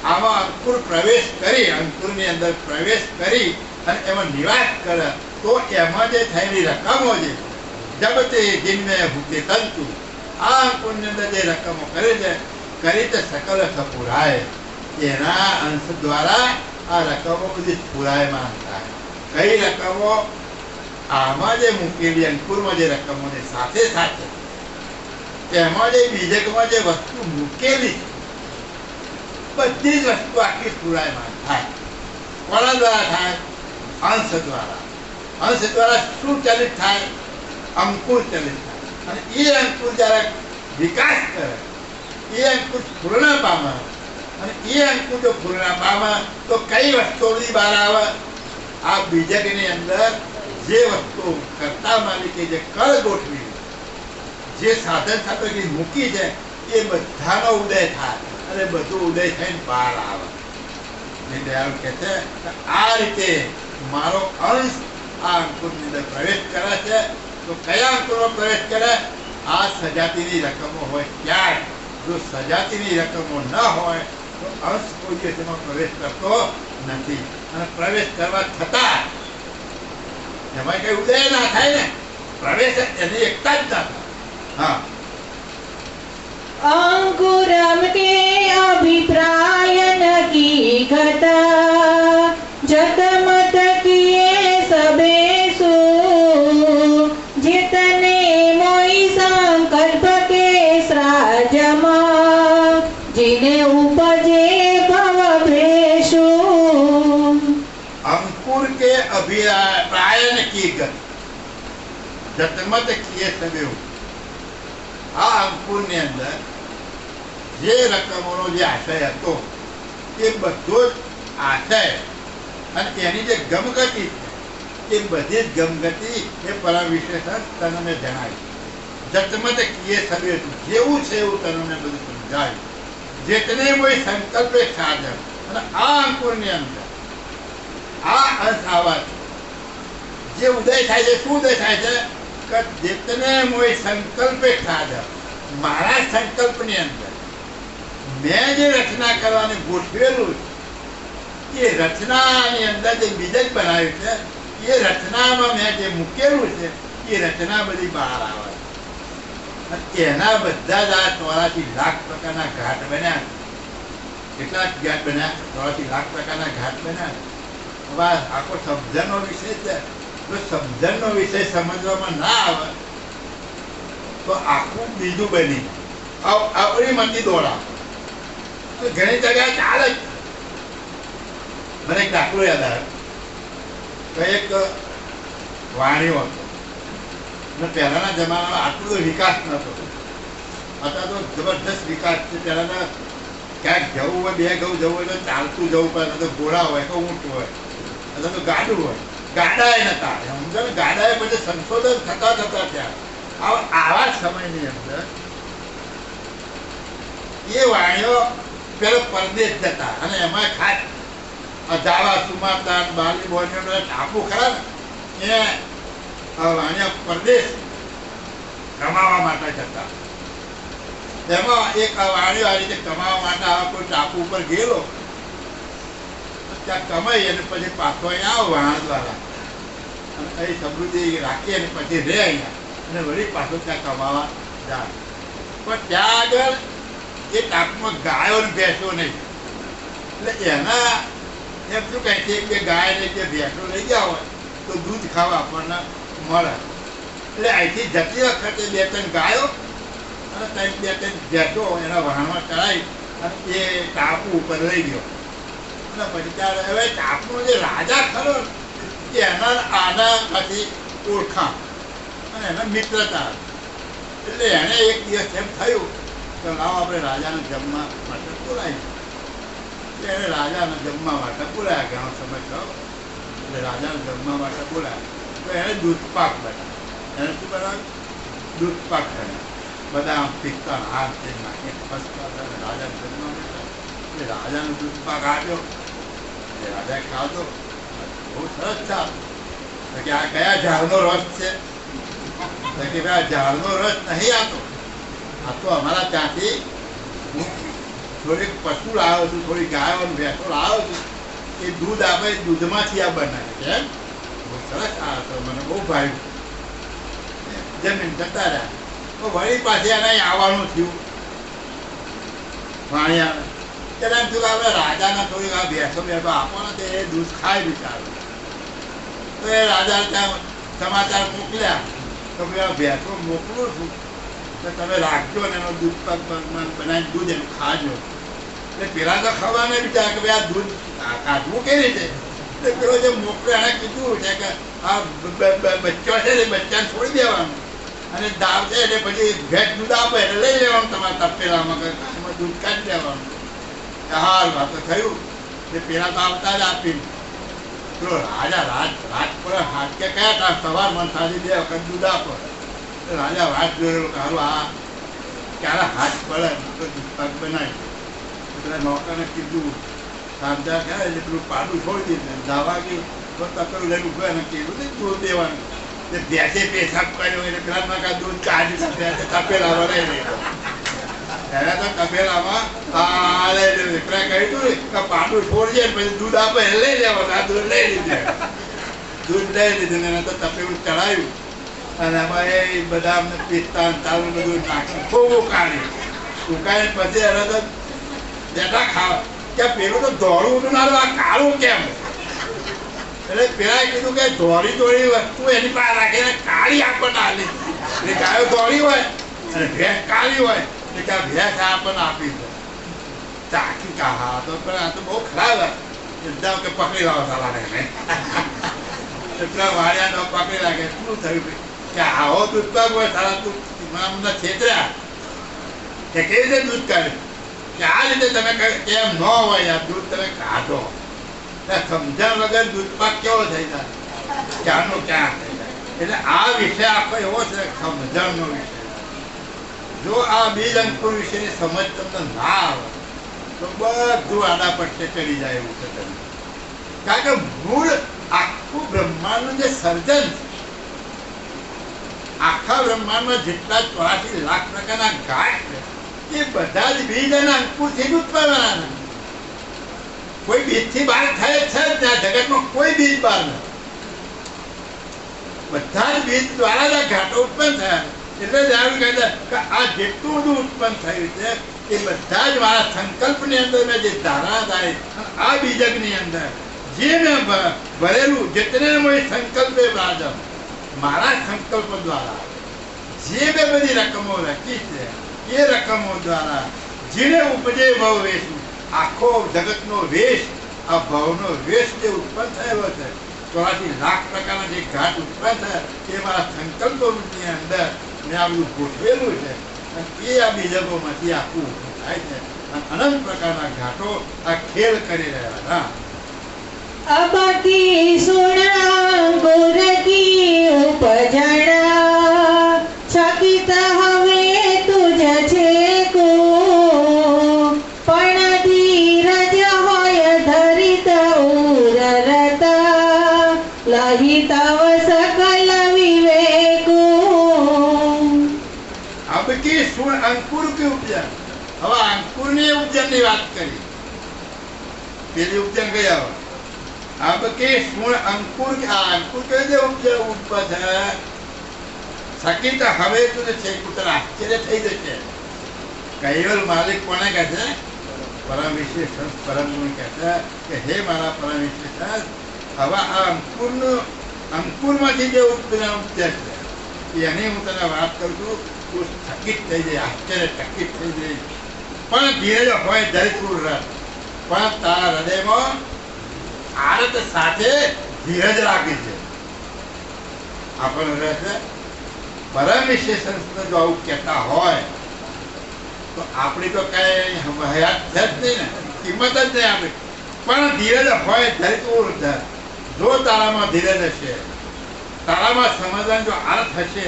B: આમાં અંકુર પ્રવેશ કરી અંકુરની અંદર પ્રવેશ કરી અને એમાં નિવાસ કરે તો એમાં જે થયેલી રકમો છે જબ તે જિનમે ભૂતે તંતુ આ અંકુરની અંદર જે રકમો કરે છે કરી તે સકલ સપુરાય એના અંશ દ્વારા આ રકમો બધી પુરાયમાન થાય કઈ રકમો આમાં જે મૂકેલી અંકુરમાં જે રકમોની સાથે સાથે તેમાં જે બીજકમાં જે વસ્તુ મૂકેલી બધી જ વસ્તુ આખી પુરાયમાન થાય કોના દ્વારા થાય અંશ દ્વારા શું ચલિત થાય અંકુર ચલિત થાય અને એ અંકુર જ્યારે વિકાસ કરે એ અંકુર પૂર્ણ પામે અને એ અંકુર જો પૂર્ણ પામે તો કઈ વસ્તુઓ બધી બહાર આવે આ બીજકની અંદર જે વસ્તુ કરતા માલિકે જે કળ ગોઠવી જે સાધન સામગ્રી મૂકી છે એ બધાનો ઉદય થાય અને બધું ઉદય થઈને બહાર આવે દયાળ કહે છે આ રીતે મારો અંશ આ અંકુરની અંદર પ્રવેશ કરે છે તો કયા અંકુરમાં પ્રવેશ કરે આ સજાતીની રકમો હોય ત્યારે જો સજાતીની રકમો ન હોય તો અંશ કોઈ દિવસ એમાં પ્રવેશ કરતો નથી અને પ્રવેશ કરવા છતાં એમાં કઈ ઉદય ના થાય ને પ્રવેશ એની એકતા જ ના થાય हाँ
A: अंकुरम के अभिप्राय न की घटा जत मत किए सबे सो जितने मोई संकल्प के श्राजमा जिने उपजे भव भ्रेषु
B: अंकुर के अभिप्राय न की गति जत मत किए सबे આ અંકુરની અંદર જે રકમોનો જે આશય હતો એ બધો જ આશય અને એની જે ગમગતિ છે એ બધી જ ગમગતિ એ પરમ વિશેષણ તનને જણાવી જતમત કીએ સબે જેવું છે એવું તનને બધું સમજાવ્યું જેતને કોઈ સંકલ્પે સાધન અને આ અંકુરની અંદર આ અંશ આવવાથી જે ઉદય થાય છે શું ઉદય થાય છે કે જેતને મોય સંકલ્પે સાધન મારા સંકલ્પની અંદર મેં જે રચના કરવાની ગોઠવેલું એ રચનાની અંદર જે બીજક બનાવ્યું છે એ રચનામાં મેં જે મૂકેલું છે એ રચના બધી બહાર આવે છે એના બધા જ આ 84 લાખ પ્રકારના ઘાટ બન્યા કેટલા ઘાટ બન્યા 84 લાખ પ્રકારના ઘાટ બન્યા હવે આખો સમજણનો વિષય છે જો સમજણનો વિષય સમજવામાં ના આવે તો આખું બીજું બની આપણી મતી દોડા ઘણી જગ્યાએ ચાલે મને એક દાખલો યાદ આવ્યો તો એક વાણિયો હતો અને પહેલાના જમાનામાં આટલો બધો વિકાસ નહોતો અત્યારે તો જબરદસ્ત વિકાસ છે પહેલાના ક્યાંક જવું હોય 2 ઘઉં જવું હોય તો ચાલતું જવું પડે તો ઘોડા હોય કે ઊંટ હોય અથવા તો ગાડું હોય ગાડાએ નતા સમજો ને ગાડાએ પછી સંશોધન થતા થયા આવા સમયની અંદર એ વાણીઓ પેલો પરદેશ જતા અને એમાં ખાસ જાવા સુમાતા બાલી બોર્નિયો ટાપુ ખરા ને એ વાણીઓ પરદેશ કમાવા માટે જતા એમાં એક વાણીઓ આ રીતે કમાવા માટે આવા કોઈ ટાપુ ઉપર ગયેલો ત્યાં કમાઈ અને પછી પાછો અહીંયા આવો વાણ દ્વારા અને અહીં સમૃદ્ધિ રાખી અને પછી રહે અહીંયા અને વળી પાછો ત્યાં કમાવા જાય પણ ત્યાં આગળ એ ટાપમાં ગાયો ને ભેંસો નહીં એટલે એના એમ શું કહે છે કે ગાય ને કે ભેંસો લઈ ગયા હોય તો દૂધ ખાવા આપણને મળે એટલે અહીંથી જતી વખતે 2-3 ગાયો અને 2-3 ભેંસો એના વાહનમાં ચડાવી અને એ ટાપુ ઉપર લઈ ગયો અને પછી ત્યારે હવે ટાપુનો જે રાજા ખરો એના આના પછી ઓળખાણ અને એના મિત્રતા એટલે એને એક દિવસ એમ થયું તો લાવો આપણે રાજાને જમવા માટે બોલાવી એને રાજાને જમવા માટે બોલાયા, ઘણો સમય થયો એટલે રાજાને જમવા માટે બોલાયા. તો એને દૂધ પાક બનાવ્યો. એને શું બનાવ્યું? દૂધ પાક બનાવ્યો. બધા આમ પિત્તા હાથ તે નાખી ફર્સ્ટ ક્લાસ રાજાને જમવા બેઠા. એટલે રાજાનો દૂધ પાક આપ્યો. એટલે રાજાએ ખાધો. બહુ સરસ ચા. તો કે આ કયા ઝાડનો રસ છે? તો કે ભાઈ આ ઝાડનો રસ નહીં આતો, આ તો અમારા ત્યાંથી હું થોડીક પશુ લાવ્યો છું, થોડી ગાયો અને ભેંસો લાવ્યો છું, એ દૂધ આપે, દૂધમાંથી આ બનાવે. કેમ? બહુ સરસ આ તો, મને બહુ ભાવ્યું. જમીન જતા રહ્યા. તો વળી પાછી એને આવવાનું થયું વાણિયા. ત્યારે એમ થયું કે આપણે રાજાના થોડીક આ ભેંસો ભેંસો આપવાના છે, એ દૂધ ખાય બિચારો. તો એ રાજા ત્યાં સમાચાર મોકલ્યા તો ભાઈ આ ભેંસો મોકલું છું, તો તમે રાખજો ને એનો દૂધ પાક બનાવીને દૂધ એનું ખાજો. એટલે પેલા તો ખબર નહીં બિચારા કે ભાઈ આ દૂધ કાઢવું કેવી રીતે. એટલે પેલો જે મોકલ્યો એને કીધું છે કે આ બચ્ચો છે ને બચ્ચાને છોડી દેવાનું અને દાવ છે એટલે પછી ભેંસ દૂધ આપે એટલે લઈ લેવાનું તમારા તપેલામાં, એમાં દૂધ કાઢી દેવાનું. હાલ વાત તો થયું કે પેલા તો આવતા જ આપીને પેલો રાજા રાત પર હાથ કે કયા હતા સવારમાં સાંજે 2 વખત દૂધ આપો. રાજા વાત જોયેલો કે હારું આ ક્યારે હાથ પડે તો દૂધ પાક બનાવી. પેલા નોકરને કીધું સાંજા ક્યારે એટલે પેલું પાડું છોડી દીધું દાવા ગયું તો તપેલું લઈને ઉભો એને કીધું નહીં દૂધ દેવાનું. એટલે ભેંસે પેશાબ કર્યો એટલે પેલા નાકા દૂધ કાઢી તપેલામાં લઈ લીધો. એને તો તપેલામાં આ લઈ લીધું. પેલા કહ્યું કે પાડું છોડજે પછી દૂધ આપે લઈ લેવાનું. આ દૂધ લઈ લીધું. દૂધ લઈ લીધું એને તો તપેલું ચડાવ્યું અને એમાં એ બધા અમને પિસ્તા તારું બધું નાખ્યું, ખૂબ ઉકાળ્યું. ઉકાળીને પછી એને તો બેઠા ખાવા કે પેલું તો ધોળું ઉઠું ના આ કાળું કેમ? એટલે પેલા કીધું કે ધોળી વસ્તુ એની પાસે રાખીને કાળી આપણને આલી. એટલે ગાયો ધોળી હોય અને ભેંસ કાળી હોય એટલે કે આ ભેંસ આપણને આપી દે. ચાખી હા તો પણ આ તો બહુ ખરાબ એકદમ કે પકડી લાવો સાલા એને. એટલા વાળિયાનો પકડી લાગે. શું થયું કે આવો દૂધ પાક હોય સારા તું અમને છેતર્યા કે કેવી રીતે દૂધ કાઢે કે આ રીતે તમે કેમ ન હોય આ દૂધ તમે કાઢો. સમજણ વગર દૂધ પાક કેવો થઈ જાય, ક્યાંનો ક્યાં થઈ જાય. એટલે આ વિષય આખો એવો છે સમજણનો વિષય. જો આ બીજ અંકુર વિશેની સમજ તમને ના આવે તો બધું આડા પટ્ટે ચડી જાય એવું છે તમને. કારણ કે મૂળ આખું બ્રહ્માંડનું જે સર્જન છે, આખા બ્રહ્માંડમાં જેટલા 84 લાખ પ્રકારના ઘાટ છે એ બધા જ બીજ અને અંકુરથી જ ઉત્પન્ન. કોઈ બીજથી બહાર થાય છે જ ત્યાં જગતમાં કોઈ બીજ બહાર નથી. બધા જ બીજ દ્વારા જ આ ઘાટો ઉત્પન્ન થયા. એટલે જ એવું કહે છે કે આ જેટલું બધું ઉત્પન્ન થયું છે એ બધા જ મારા સંકલ્પની અંદર મેં જે ધારણા થાય આ બીજકની અંદર જે મેં ભરેલું જેતને મેં સંકલ્પે રાજમ મારા સંકલ્પ દ્વારા જે મેં બધી રકમો રાખી છે એ રકમો દ્વારા જેને ઉપજે ભવ વેશ, આખો જગતનો વેશ, આ ભવનો વેશ જે ઉત્પન્ન થયેલો છે 84 લાખ પ્રકારના જે ઘાટ ઉત્પન્ન થયા એ મારા સંકલ્પોની અંદર મેં આ બધું ગોઠવેલું છે અને એ આ બીજકોમાંથી આખું થાય છે. અનંત પ્રકારના ઘાટો આ ખેલ કરી રહ્યા. હા
A: અબકી સુણ અંકુર કી ઉપજણ ચકિત હવે તુજ છે કો પણ ધીરજ હોય ધરિત ઉરરત લહી તવ સકલ વિવેકો.
B: અબકી સુણ અંકુર કી ઉપજણ. હવે અંકુરની ઉપજણની વાત કરી. પેલી ઉપજણ કઈ આવે? अब के सुण अंकुर के जे उपज સકિત હવે તો છે પુત્ર આશ્ચર્ય થઈ જશે. કૈવલ માલિક કોને કહે છે? પરમ વિશેષ પરમ ગુણ કહે છે કે હે મારા પરમ વિશેષ હવે આ અંકુરમાંથી જે ઉપજ્યા છે એની હું તને વાત કરું છું. તું થકિત થઈ જાય, આશ્ચર્ય ચકિત થઈ જાય. પણ ધીરજ હોય ધૈર્યપૂર રસ, પણ તારા હૃદયમાં આરત સાથે ધીરજ રાખી છે. આપણને રહેશે પરમ વિશેષણ જો આવું કહેતા હોય તો આપણી તો કઈ હયાત છે જ નહીં ને. હિંમત જ નહીં આપે. પણ ધીરજ હોય ધરિતું ધર. જો તારામાં ધીરજ હશે, તારામાં સમજવાનો જો અર્થ હશે,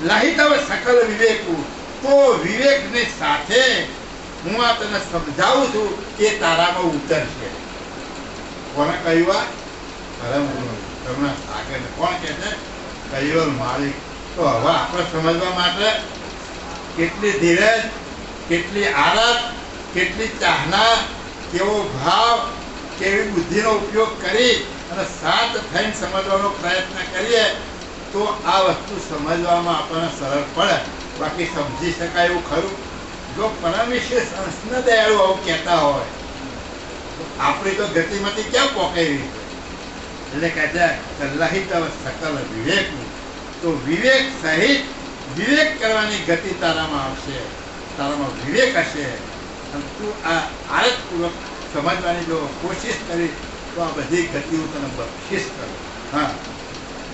B: લહિતવ સકલ વિવેકુ, તો વિવેકની સાથે હું આ તને સમજાવું છું કે તારામાં ઉતરશે. કોને કહ્યું આ? પરમ ગુરુ કરુણા સાગર. કોણ કહે છે? કૈવલ માલિક. તો હવે આપણે સમજવા માટે કેટલી ધીરજ, કેટલી આરત, કેટલી ચાહના, કેવો ભાવ, કેવી બુદ્ધિનો ઉપયોગ કરી અને શાંત થઈને સમજવાનો પ્રયત્ન કરીએ તો આ વસ્તુ સમજવામાં આપણને સરળ પડે. બાકી સમજી શકાય એવું ખરું? જો પરમ વિશેષ અંશને દયાળુ આવું કહેતા હોય તો આપણી તો ગતિમતી ક્યાં પોકાવી? એટલે કહે છે લહિત સકલ વિવેકનું, તો વિવેક સહિત વિવેક કરવાની ગતિ તારામાં આવશે, તારામાં વિવેક હશે અને તું આ આરતપૂર્વક સમજવાની જો કોશિશ કરી તો આ બધી ગતિઓ તને બક્ષિસ કરે. હા,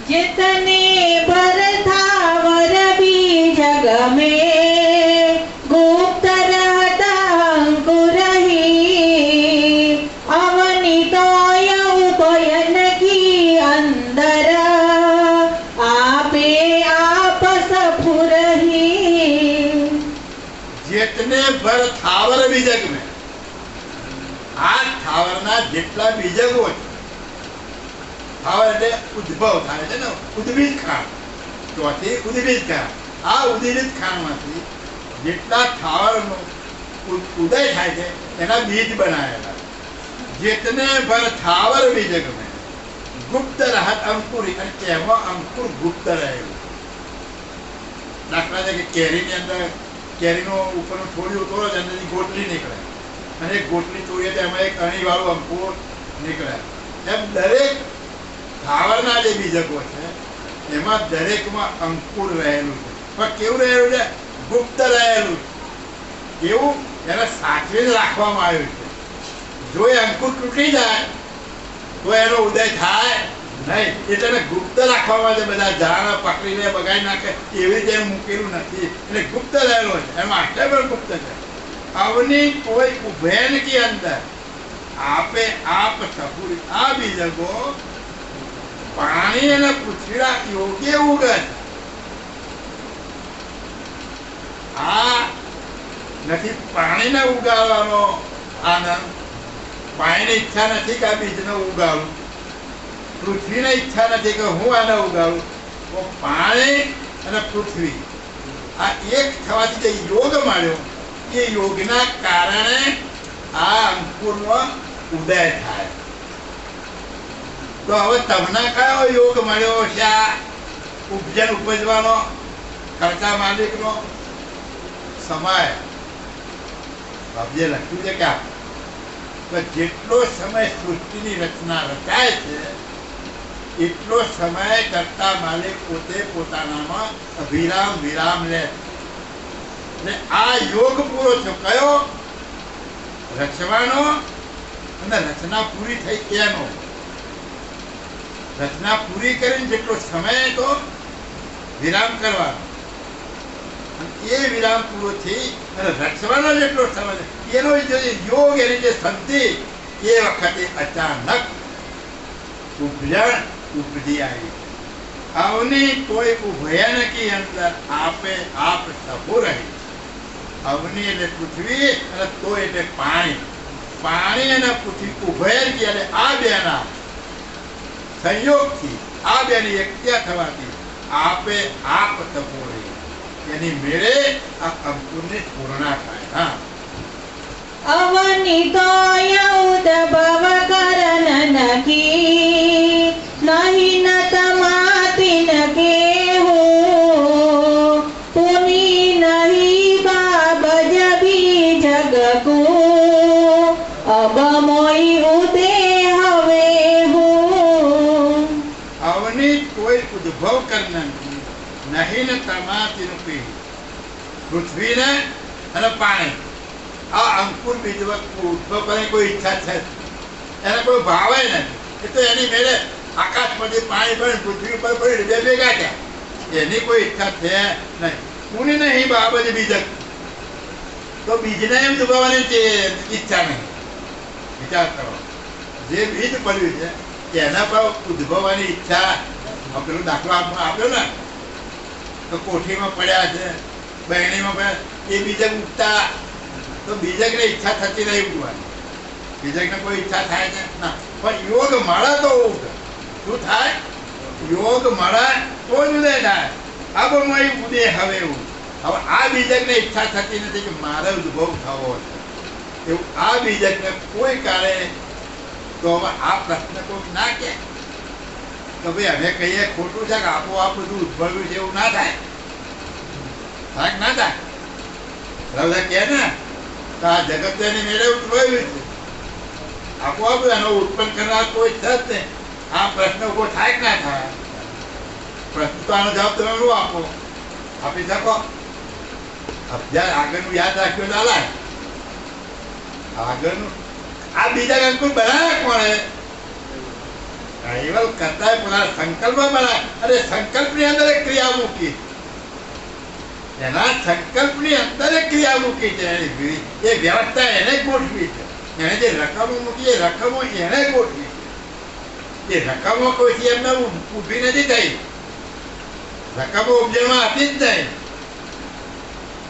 A: जितने भरथावर बीज गमे गुप्त रहता अंकुर ही अवनीतो उपयन की अंदर आपे आप सफुरही.
B: જેતને ભર થાવર બીજક મેં, આ થાવરના જેટલા બીજકો છે, થાવર એટલે ઉદ્ભવ થાય છે ને, ઉદ્ભિજ ખાંડ, ચોથી ઉદ્ભિજ ખાંડ. આ ઉદ્ભિજ ખાંડમાંથી જેટલા થાવરનો ઉદય થાય છે એના બીજ બનાવેલા. જેતને ભર થાવર બીજક મેં ગુપ્ત રહત અંકુરી, અને તેમાં અંકુર ગુપ્ત રહેલું. દાખલા તરીકે કેરીની અંદર કેરીનો ઉપરનું થોડી ઉતરો છે, અંદરથી ગોટલી નીકળે, અને એક ગોટલી તોડીએ તો એમાં એક અણીવાળું અંકુર નીકળે. એમ દરેક થાવરના જે બીજકો છે એમાં દરેકમાં અંકુર રહેલું છે. પણ કેવું રહેલું છે? ગુપ્ત રહેલું છે. કેવું? એને સાચવીને રાખવામાં આવ્યું છે. જો એ અંકુર તૂટી જાય તો એનો ઉદય થાય નહીં. એટલે એને ગુપ્ત રાખવામાં આવે. બધા ઝાડ પકડીને બગાડી નાખે એવી રીતે મૂકેલું નથી. એટલે ગુપ્ત રહેલો છે. એમાં આટલે પણ ગુપ્ત છે. અવની કોઈ ઉભેન કી અંદર આપે આપ સફુરી. આ બીજકો પાણી અને પૃથ્વીના યોગ્ય ઉગે છે. આ નથી પાણીને ઉગાડવાનો આનંદ, પાણીની ઈચ્છા નથી કે આ બીજને ઉગાડું, પૃથ્વીને ઈચ્છા નથી કે હું આને ઉગાડું. તો પાણી અને પૃથ્વી આ એક થવાથી જે યોગ મળ્યો એ યોગના કારણે આ અંકુરનો ઉદય થાય. તો હવે તમને કયો યોગ મળ્યો છે? આ ઉપજન ઉપજવાનો, ખર્ચા માલિકનો સમય. બાબુએ લખ્યું છે કે જેટલો સમય સૃષ્ટિની રચના રચાય છે એટલો સમય કરતા માલિક પોતે પોતાનામાં અભિરામ વિરામ લે. ને આ યોગ પૂરો થયો કયો? રચવાનો અને રચના પૂરી થઈ એનો. રચના પૂરી કરીને જેટલો સમય તો વિરામ કરવાનો, એ વિરામ પૂરો થઈ અને રચવાનો જેટલો સમય એનો જે યોગ, એની જે સંધિ, એ વખતે અચાનક ઉપજણ ઉપજી આવી. અવની કોઈ ઉભયન કી અંદર આપે આપ સફુર રહી. અવની એટલે પૃથ્વી અને તો એટલે પાણી. પાણી અને પૃથ્વી ઉભયન કી એટલે આ બેના સંયોગથી, આ બેની એકતા થવાથી આપે આપ સફુર રહી. એની મેળે આ અંકુરની પૂર્ણા થાય. હા,
A: अवनीतो उद्भव करन नकी नहीं न तमाति न केहू पुनी नहीं बाबज भी जगकू अब मोई उदे हवे हूँ.
B: અવની કોઈ ઉદ્ભવ કરનાર નહીં ને તમાતી રૂપી પૃથ્વીને અને પાણી. આ અંકુર બીજ ઉદ્ભવ કરવાની કોઈ ઈચ્છા છે? એને કોઈ ભાવે નથી. એ તો એની મેળે આકાશમાંથી પાણી પણ પૃથ્વી ઉપર પડી બે ભેગા થયા. એની કોઈ ઈચ્છા છે નહીં. કોની નહીં બાબત બીજક, તો બીજને એમ દુભાવવાની ઈચ્છા નહીં. વિચાર કરો, જે બીજ પડ્યું છે તેના પર ઉદ્ભવવાની ઈચ્છા. પેલો દાખલો આપ્યો ને, તો કોઠીમાં પડ્યા છે, બહેણીમાં પડ્યા, એ બીજક ઉગતા, તો બીજકને ઈચ્છા થતી નહીં ઉગવાની. બીજકને કોઈ ઈચ્છા થાય છે ના, પણ યોગ મળે તો ઉગ. શું થાય? યોગ મળે તો જ ઉદય થાય. અબમય ઉદય હવે એવું. હવે આ બીજકને ઈચ્છા થતી નથી કે મારે ઉદ્ભવ થવો છે એવું. આ બીજકને કોઈ કાળે, તો હવે આ પ્રશ્ન કોઈ ના કે ભાઈ અમે કહીએ ખોટું છે કે આપોઆપ બધું ઉદ્ભવ્યું છે, એવું ના થાય. થાય ના થાય? રવલે કે ને આ જગત એની મેળે ઉદ્ભવ્યું છે, આપોઆપ એનો ઉત્પન્ન કરનાર કોઈ છે જ નહીં. આ પ્રશ્ન ઉભો થાય કે ના થાય? પ્રશ્ન તો આનો જવાબ તમે શું આપો? આપી શકો? જ્યારે આગળનું યાદ રાખ્યું ચાલે. આગળનું આ બીજા અંકુર બનાવે કોણે? કૈવલ કરતા પેલા સંકલ્પ બનાવે. અરે સંકલ્પની અંદર એક ક્રિયા મૂકી, એના સંકલ્પની અંદર એક ક્રિયા મૂકી છે. એ વ્યવસ્થા એને ગોઠવી છે. એને જે રકમો મૂકી એ રકમો એને ગોઠવી છે. એ રકમો કોઈથી એમને ઊભી નથી થઈ. રકમો ઉપજનમાં હતી જ નહીં.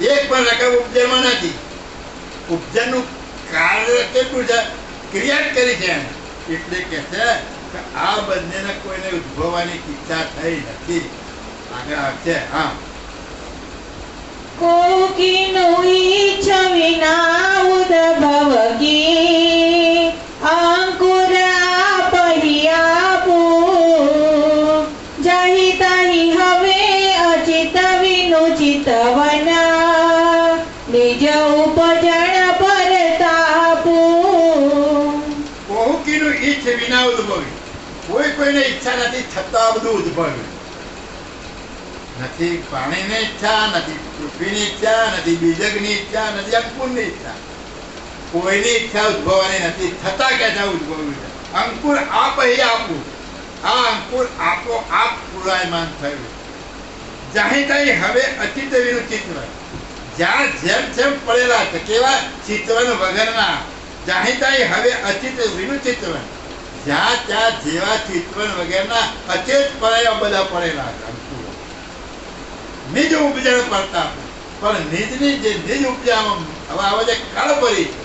B: એક પણ રકમ ઉપજનમાં નથી. ઉપજનનું કાર્ય કેટલું છે? ક્રિયા કરી છે એને. એટલે કે છે કે આ બંનેને કોઈને ઉદ્ભવવાની ઈચ્છા થઈ નથી. આગળ આવશે. હા,
A: કોકીનું ઈચ્છ વિના ઉદ્ભવ કી અંકુર આપહી આપું જહી તહી હવે અચિત વિનુચિત વના નિજ ઉપજણ પરતાપું.
B: કોકીનું ઈચ્છ વિના ઉદ્ભવ્યું. કોઈને ઈચ્છા નથી છતાં બધું ઉદ્ભવ્યું. નથી પાણીની ઈચ્છા, નથી પૃથ્વીની ઈચ્છા, નથી બીજકની ઈચ્છા, નથી અંકુરની ઈચ્છા. કોઈની ઈચ્છા ઉદ્ભવવાની નથી, છતાં કે ઉદ્ભવ્યું છે. અંકુર આપ અહીં આપું. આ અંકુર આપો આપ પુરાયમાન થયું. જાણીતા હવે અચિત વિનું ચિત્ર. જ્યાં જેમ જેમ પડેલા છે કેવા ચિત્રન વગરના. જાણીતા હવે અચિત વિનું ચિત્ર. જ્યાં ત્યાં જેવા ચિત્રન વગરના અચેત પડેલા બધા પડેલા છે. નિજ ઉપજણ પડતા, પણ નિજની જે નિજ ઉપજામાં હવે આવે છે કળબરી છે.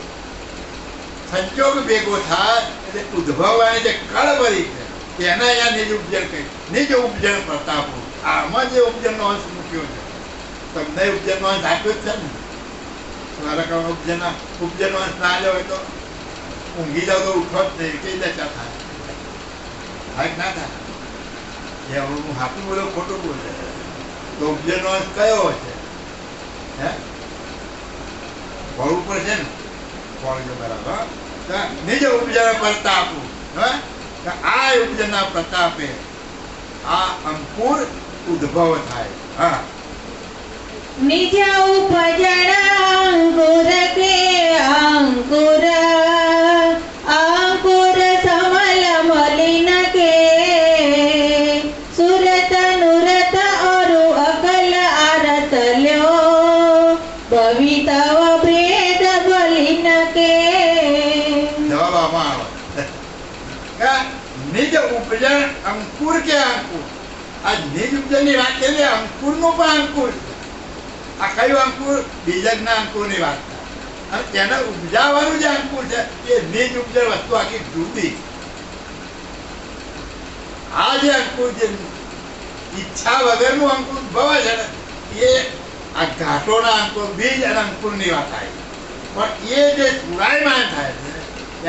B: સંજોગ ભેગો થાય એટલે ઉદ્ભવવાની જે કળબરી છે એને અહીંયા નિજ ઉપજણ કહી. નિજ ઉપજણ પ્રતાપો. આમાં જે ઉપજનનો અંશ મૂક્યો છે, તમને ઉપજનનો અંશ આપ્યો જ છે ને. તમારા ઉપજનનો અંશ ના આવ્યો હોય તો ઊંઘી જાવ તો ઉઠો જ નહીં. કઈ દશા થાય? થાય ના થાય? એ હું હાથું બોલો ખોટું બોલે તો ઉપજનનો અંશ કયો છે? હે, ભણવું પડશે ને. ભણજો બરાબર. નિજ ઉપજન પ્રતાપુ. આ ઉપજનના પ્રતાપે આ અંકુર ઉદ્ભવ થાય. હા,
A: નિજ ઉપજણ અંકુર કે અંકુર અંકુર સમલ મલિન કે સુરત નુરત અરુ અકલ આરત લ્યો ભવિતવ ભેદ બલિન કે.
B: જવાબ આમાં આવે. નિજ ઉપજન અંકુર કે અંકુર. આ નિજ ઉપજન ની વાત કરીએ, અંકુર નું પણ અંકુર છે. આ કયું અંકુર? બીજકના અંકુર ની વાત થાય. અને તેને ઉપજાવવાનું જે અંકુર છે એ નિજ ઉપજન વસ્તુ આખી જુદી. આ જે અંકુર જે ઈચ્છા વગરનું અંકુર ઉદ્ભવે છે ને એ આ ઘાટોના અંકુર બીજ અને અંકુર ની વાત આવી. પણ એ જે સ્ફુરાયમાન થાય છે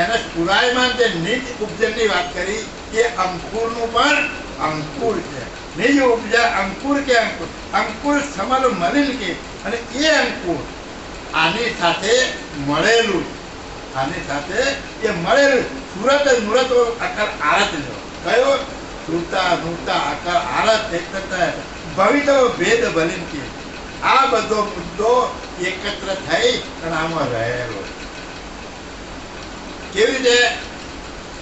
B: એને સ્ફુરાયમાન જે નિજ ઉપજન ની વાત કરી એ અંકુર નું પણ અંકુર છે. નિજ ઉપજન અંકુર કે અંકુર. અંકુર સમલ મલિન કે. અને એ અંકુર આની સાથે મળેલું, આની સાથે એ મળેલું. સુરત નુરત આકાર આરત લો. કયો? શ્રુતા નુતા આકાર આરત ભવિતવ ભેદ બલિન કે. આ બધો મુદ્દો એકત્ર થઈ અને આમાં રહેલો. કેવી રીતે?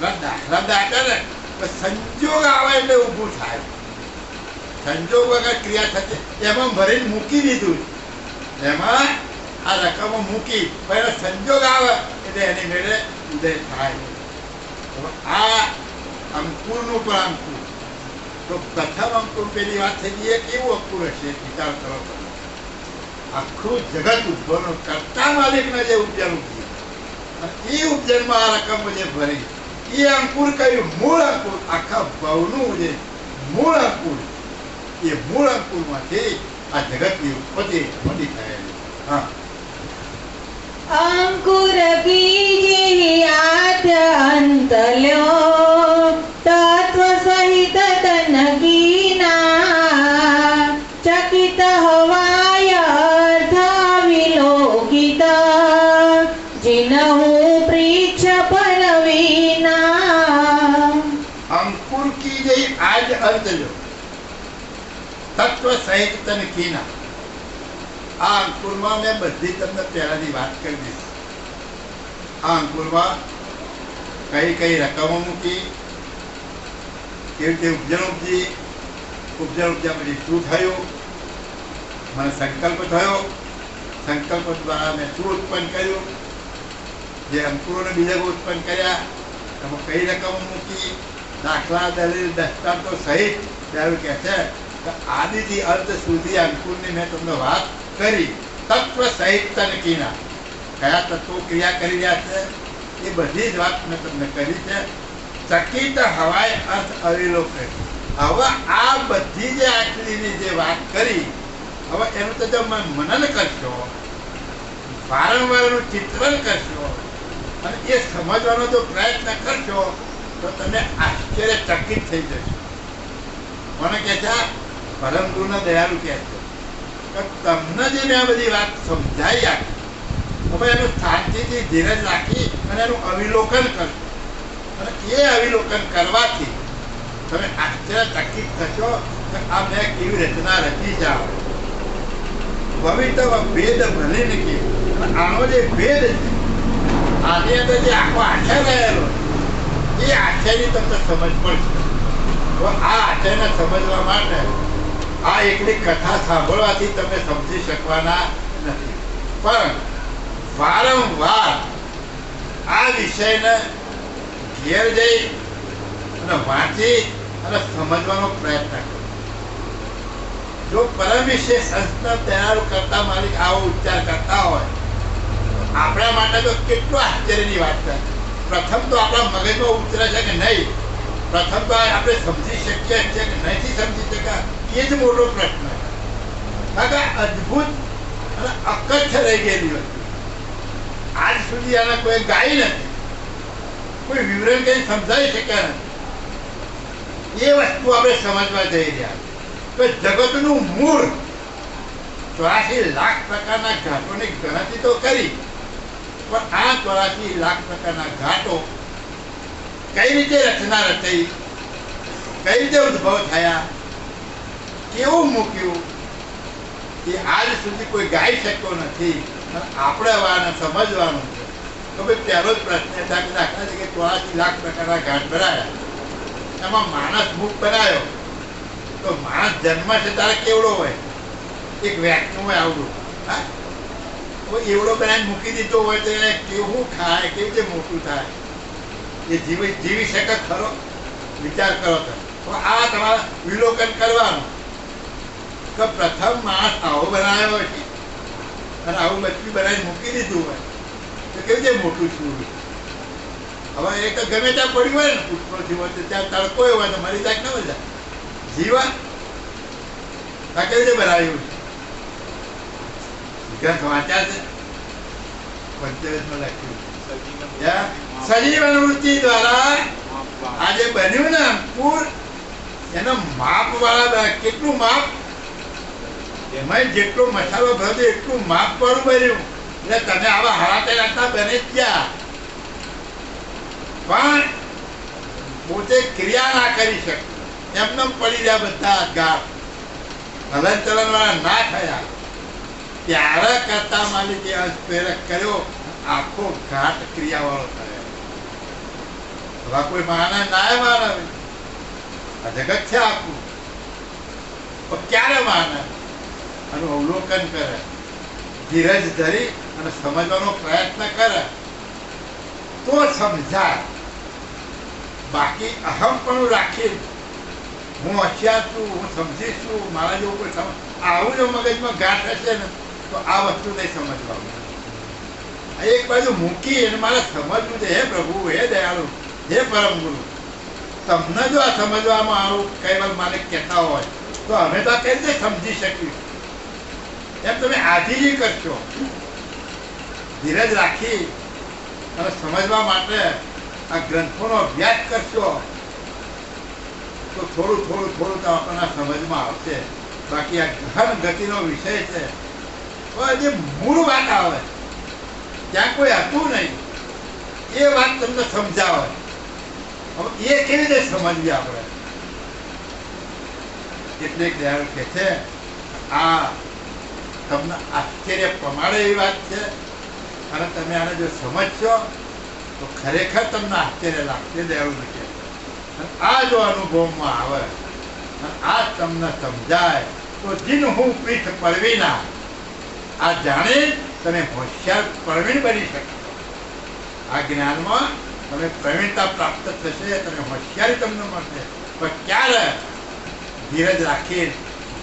B: દાખલા દાખલા સંજોગ આવે એટલે ઊભું થાય. સંજોગ વગર ક્રિયા થશે. એમાં ભરીને મૂકી દીધું, એમાં આ રકમો મૂકી પણ સંજોગ આવે એટલે એની મેળે ઉદય થાય. હવે આ અંકુરનું પણ અંકુર તો પ્રથમ અંકુર પેલી વાત થઈ ગઈ કેવું અંકુર હશે વિચાર કરો. આખું જગત ઉદ્ભવનું કરતા માલિકના જે ઉપજન ઉપજી એ ઉપજનમાં આ રકમ જે ભરી એ અંકુર કયું મૂળ અંકુર આખા ભાવનું જે મૂળ અંકુર એ મૂળ અંકુરમાંથી આ જગતની ઉત્પત્તિ થયેલી. હા,
A: અંકુર બીજી આદ્ય અંત લ્યો તત્વ સહિત તન ગીના ચકિત હવાય અર્થાવિલોકિત जिनहु प्रीक्ष परवीना.
B: અંકુર કી જઈ આજ અંત લો તત્વ સહિત તન કીના. આ અંકુરમાં મેં બધી તમને પહેલાની વાત કરી દીધી. આ અંકુરમાં કઈ કઈ રકમો મૂકી, કેવી રીતે ઉપજન ઉપજી, ઉપજન ઉપજ્યા પછી શું થયું, મને સંકલ્પ થયો, સંકલ્પ દ્વારા મેં શું ઉત્પન્ન કર્યું, જે અંકુરોને બીજા ઉત્પન્ન કર્યા એમાં કઈ રકમો મૂકી, દાખલા દલીલ દૃષ્ટાંતો સહિત ત્યારે કહે છે કે આદિથી અંત સુધી અંકુરની મેં તમને વાત કરી. તત્વ સહિત તનકીના કયા તત્વો ક્રિયા કરી રહ્યા છે એ બધી જ વાત મેં તમને કરી છે. ચકિત હવાય અર્થ અવિલોકે. હવે આ બધી જે આટલીની જે વાત કરી હવે એનું તો જો મનન કરશો, વારંવારનું ચિત્રણ કરશો અને એ સમજવાનો જો પ્રયત્ન કરશો તો તમે આશ્ચર્યચકિત થઈ જશો. મને કહે છે પરમ ગુરુના દયાળુ કહે છે કે તમને જે મેં આ બધી વાત સમજાઈ આપી હવે એનું શાંતિથી ધીરજ રાખી અને એનું અવિલોકન કરશો અને એ અવિલોકન કરવાથી તમે આશ્ચર્યચકિત થશો કે આ મેં કેવી રચના રચી જાઓ. ભવિતવ ભેદ ભલે નથી આનો જે ભેદ છે આની અંદર જે આખો આશય રહેલો એ આશયની તમને સમજ પડશે. તો આ આશયને સમજવા માટે આ એકલી કથા સાંભળવાથી તમે સમજી શકવાના નથી, પણ વારંવાર આ વિષયને ઘેર જઈ અને વાંચી અને સમજવાનો પ્રયત્ન કરો. જો પરમ વિશે સંસ્કાર તૈયાર કરતા માલિક આવો ઉચ્ચાર કરતા હોય આપણા માટે તો કેટલું આશ્ચર્યની વાત છે. પ્રથમ તો આપણા મગજમાં ઉતરે છે કે નહીં, પ્રથમ તો આપણે સમજી શકીએ છીએ કે નથી સમજી શક્યા એ જ મોટો પ્રશ્ન છે. કારણ કે અદ્ભુત અને અકથ્ય રહી ગયેલી વસ્તુ આજ સુધી આને કોઈ ગાઈ નથી, કોઈ વિવરણ કઈ સમજાવી શક્યા નથી. એ વસ્તુ આપણે સમજવા જઈ રહ્યા તો જગતનું મૂળ 84 લાખ પ્રકારના ઘાટોની ગણતરી તો કરી પણ આ 84 લાખ પ્રકારના ઘાટો કઈ રીતે રચના રચાઈ, કઈ રીતે ઉદ્ભવ થયા, કેવું મૂક્યું એ આજ સુધી કોઈ ગાઈ શકતો નથી. આપણે વાને સમજવાનું છે. તો ભાઈ પહેલો જ પ્રશ્ન હતા કે દાખલા તરીકે 84 લાખ પ્રકારના ઘાટ ભરાયા એમાં માણસ મુખ બનાવ્યો તો માણસ જન્મ છે તારે કેવડો હોય, એક વેક્યુમ હોય આવડું, હા એવડો બનાવીને મૂકી દીધો હોય તો એને કેવું ખાય, કેવી રીતે મોટું થાય, એ જીવી શકે ખરો? વિચાર કરો તો આ તમારે વિલોકન કરવાનું કે પ્રથમ માણસ આવો બનાવ્યો હોય અને આવું બચ્ચું બનાવીને મૂકી દીધું હોય તો કેવી રીતે મોટું છું. હવે એ તો ગમે ત્યાં પડ્યું હોય ને પુષ્પથી હોય તો ત્યાં તડકો હોય તો મરી જાય ન મરી જીવન આ કેવી રીતે બનાવ્યું છે? ગ્રંથ વાંચ્યા છે, પંચવેદમાં લખ્યું સજીવન વૃત્તિ દ્વારા આ જે બન્યું ને અંકુર એનો માપ વાળા કેટલું માપ એમાં જેટલો મસાલો ભર્યો એટલું માપ વાળું બન્યું એટલે તમે આવા હારાતે રાખતા બને જ ગયા પણ પોતે ક્રિયા ના કરી શકે એમને પડી રહ્યા બધા ગાઢ હલન ચલન વાળા ના થયા ત્યારે કરતા માલિકે અંશ પ્રેરક કર્યો આખો ઘાટ ક્રિયા વાળો થયો. હવે કોઈ માને ના માને આ જગત છે આખું પણ ક્યારે માને આનું અવલોકન કરે, ધીરજ ધરી અને સમજવાનો પ્રયત્ન કરે તો સમજાય. બાકી અહમપણું રાખી હું હોશિયાર છું, હું સમજી છું, મારા જેવું કોઈ સમજ, આવું જો મગજમાં ગાંઠ હશે ને તો આ વસ્તુ નહીં સમજવાનું. એક બાજુ મૂકી અને મારે સમજવું છે, હે પ્રભુ, હે દયાળુ, હે પરમ ગુરુ, તમને જો આ સમજવામાં આવું કૈવલ માલિક કહેતા હોય તો અમે તો આ કઈ રીતે સમજી શકીએ? એમ તમે આજીજી કરશો, ધીરજ રાખી અને સમજવા માટે આ ગ્રંથોનો અભ્યાસ કરશો તો થોડું થોડું થોડું તો આપણને સમજમાં આવશે. બાકી આ ગહન ગતિનો વિષય છે, જે મૂળ વાત આવે ત્યાં કોઈ હતું નહીં એ વાત તમને સમજાવે. હવે એ કેવી રીતે સમજવી આપણે? કેટલીક દયાળુ કે છે આ તમને આશ્ચર્ય પ્રમાણે એવી વાત છે અને તમે આને જો સમજશો તો ખરેખર તમને આશ્ચર્ય લાગશે. દયાળુ કે આ જો અનુભવમાં આવે અને આ તમને સમજાય તો જીન હું પીઠ પરવીના, આ જાણી તમે હોશિયાર પ્રવીણ બની શકશો. આ જ્ઞાનમાં તમે પ્રવીણતા પ્રાપ્ત થશે, તમે હોશિયારી તમને મળશે. પણ ક્યારે? ધીરજ રાખી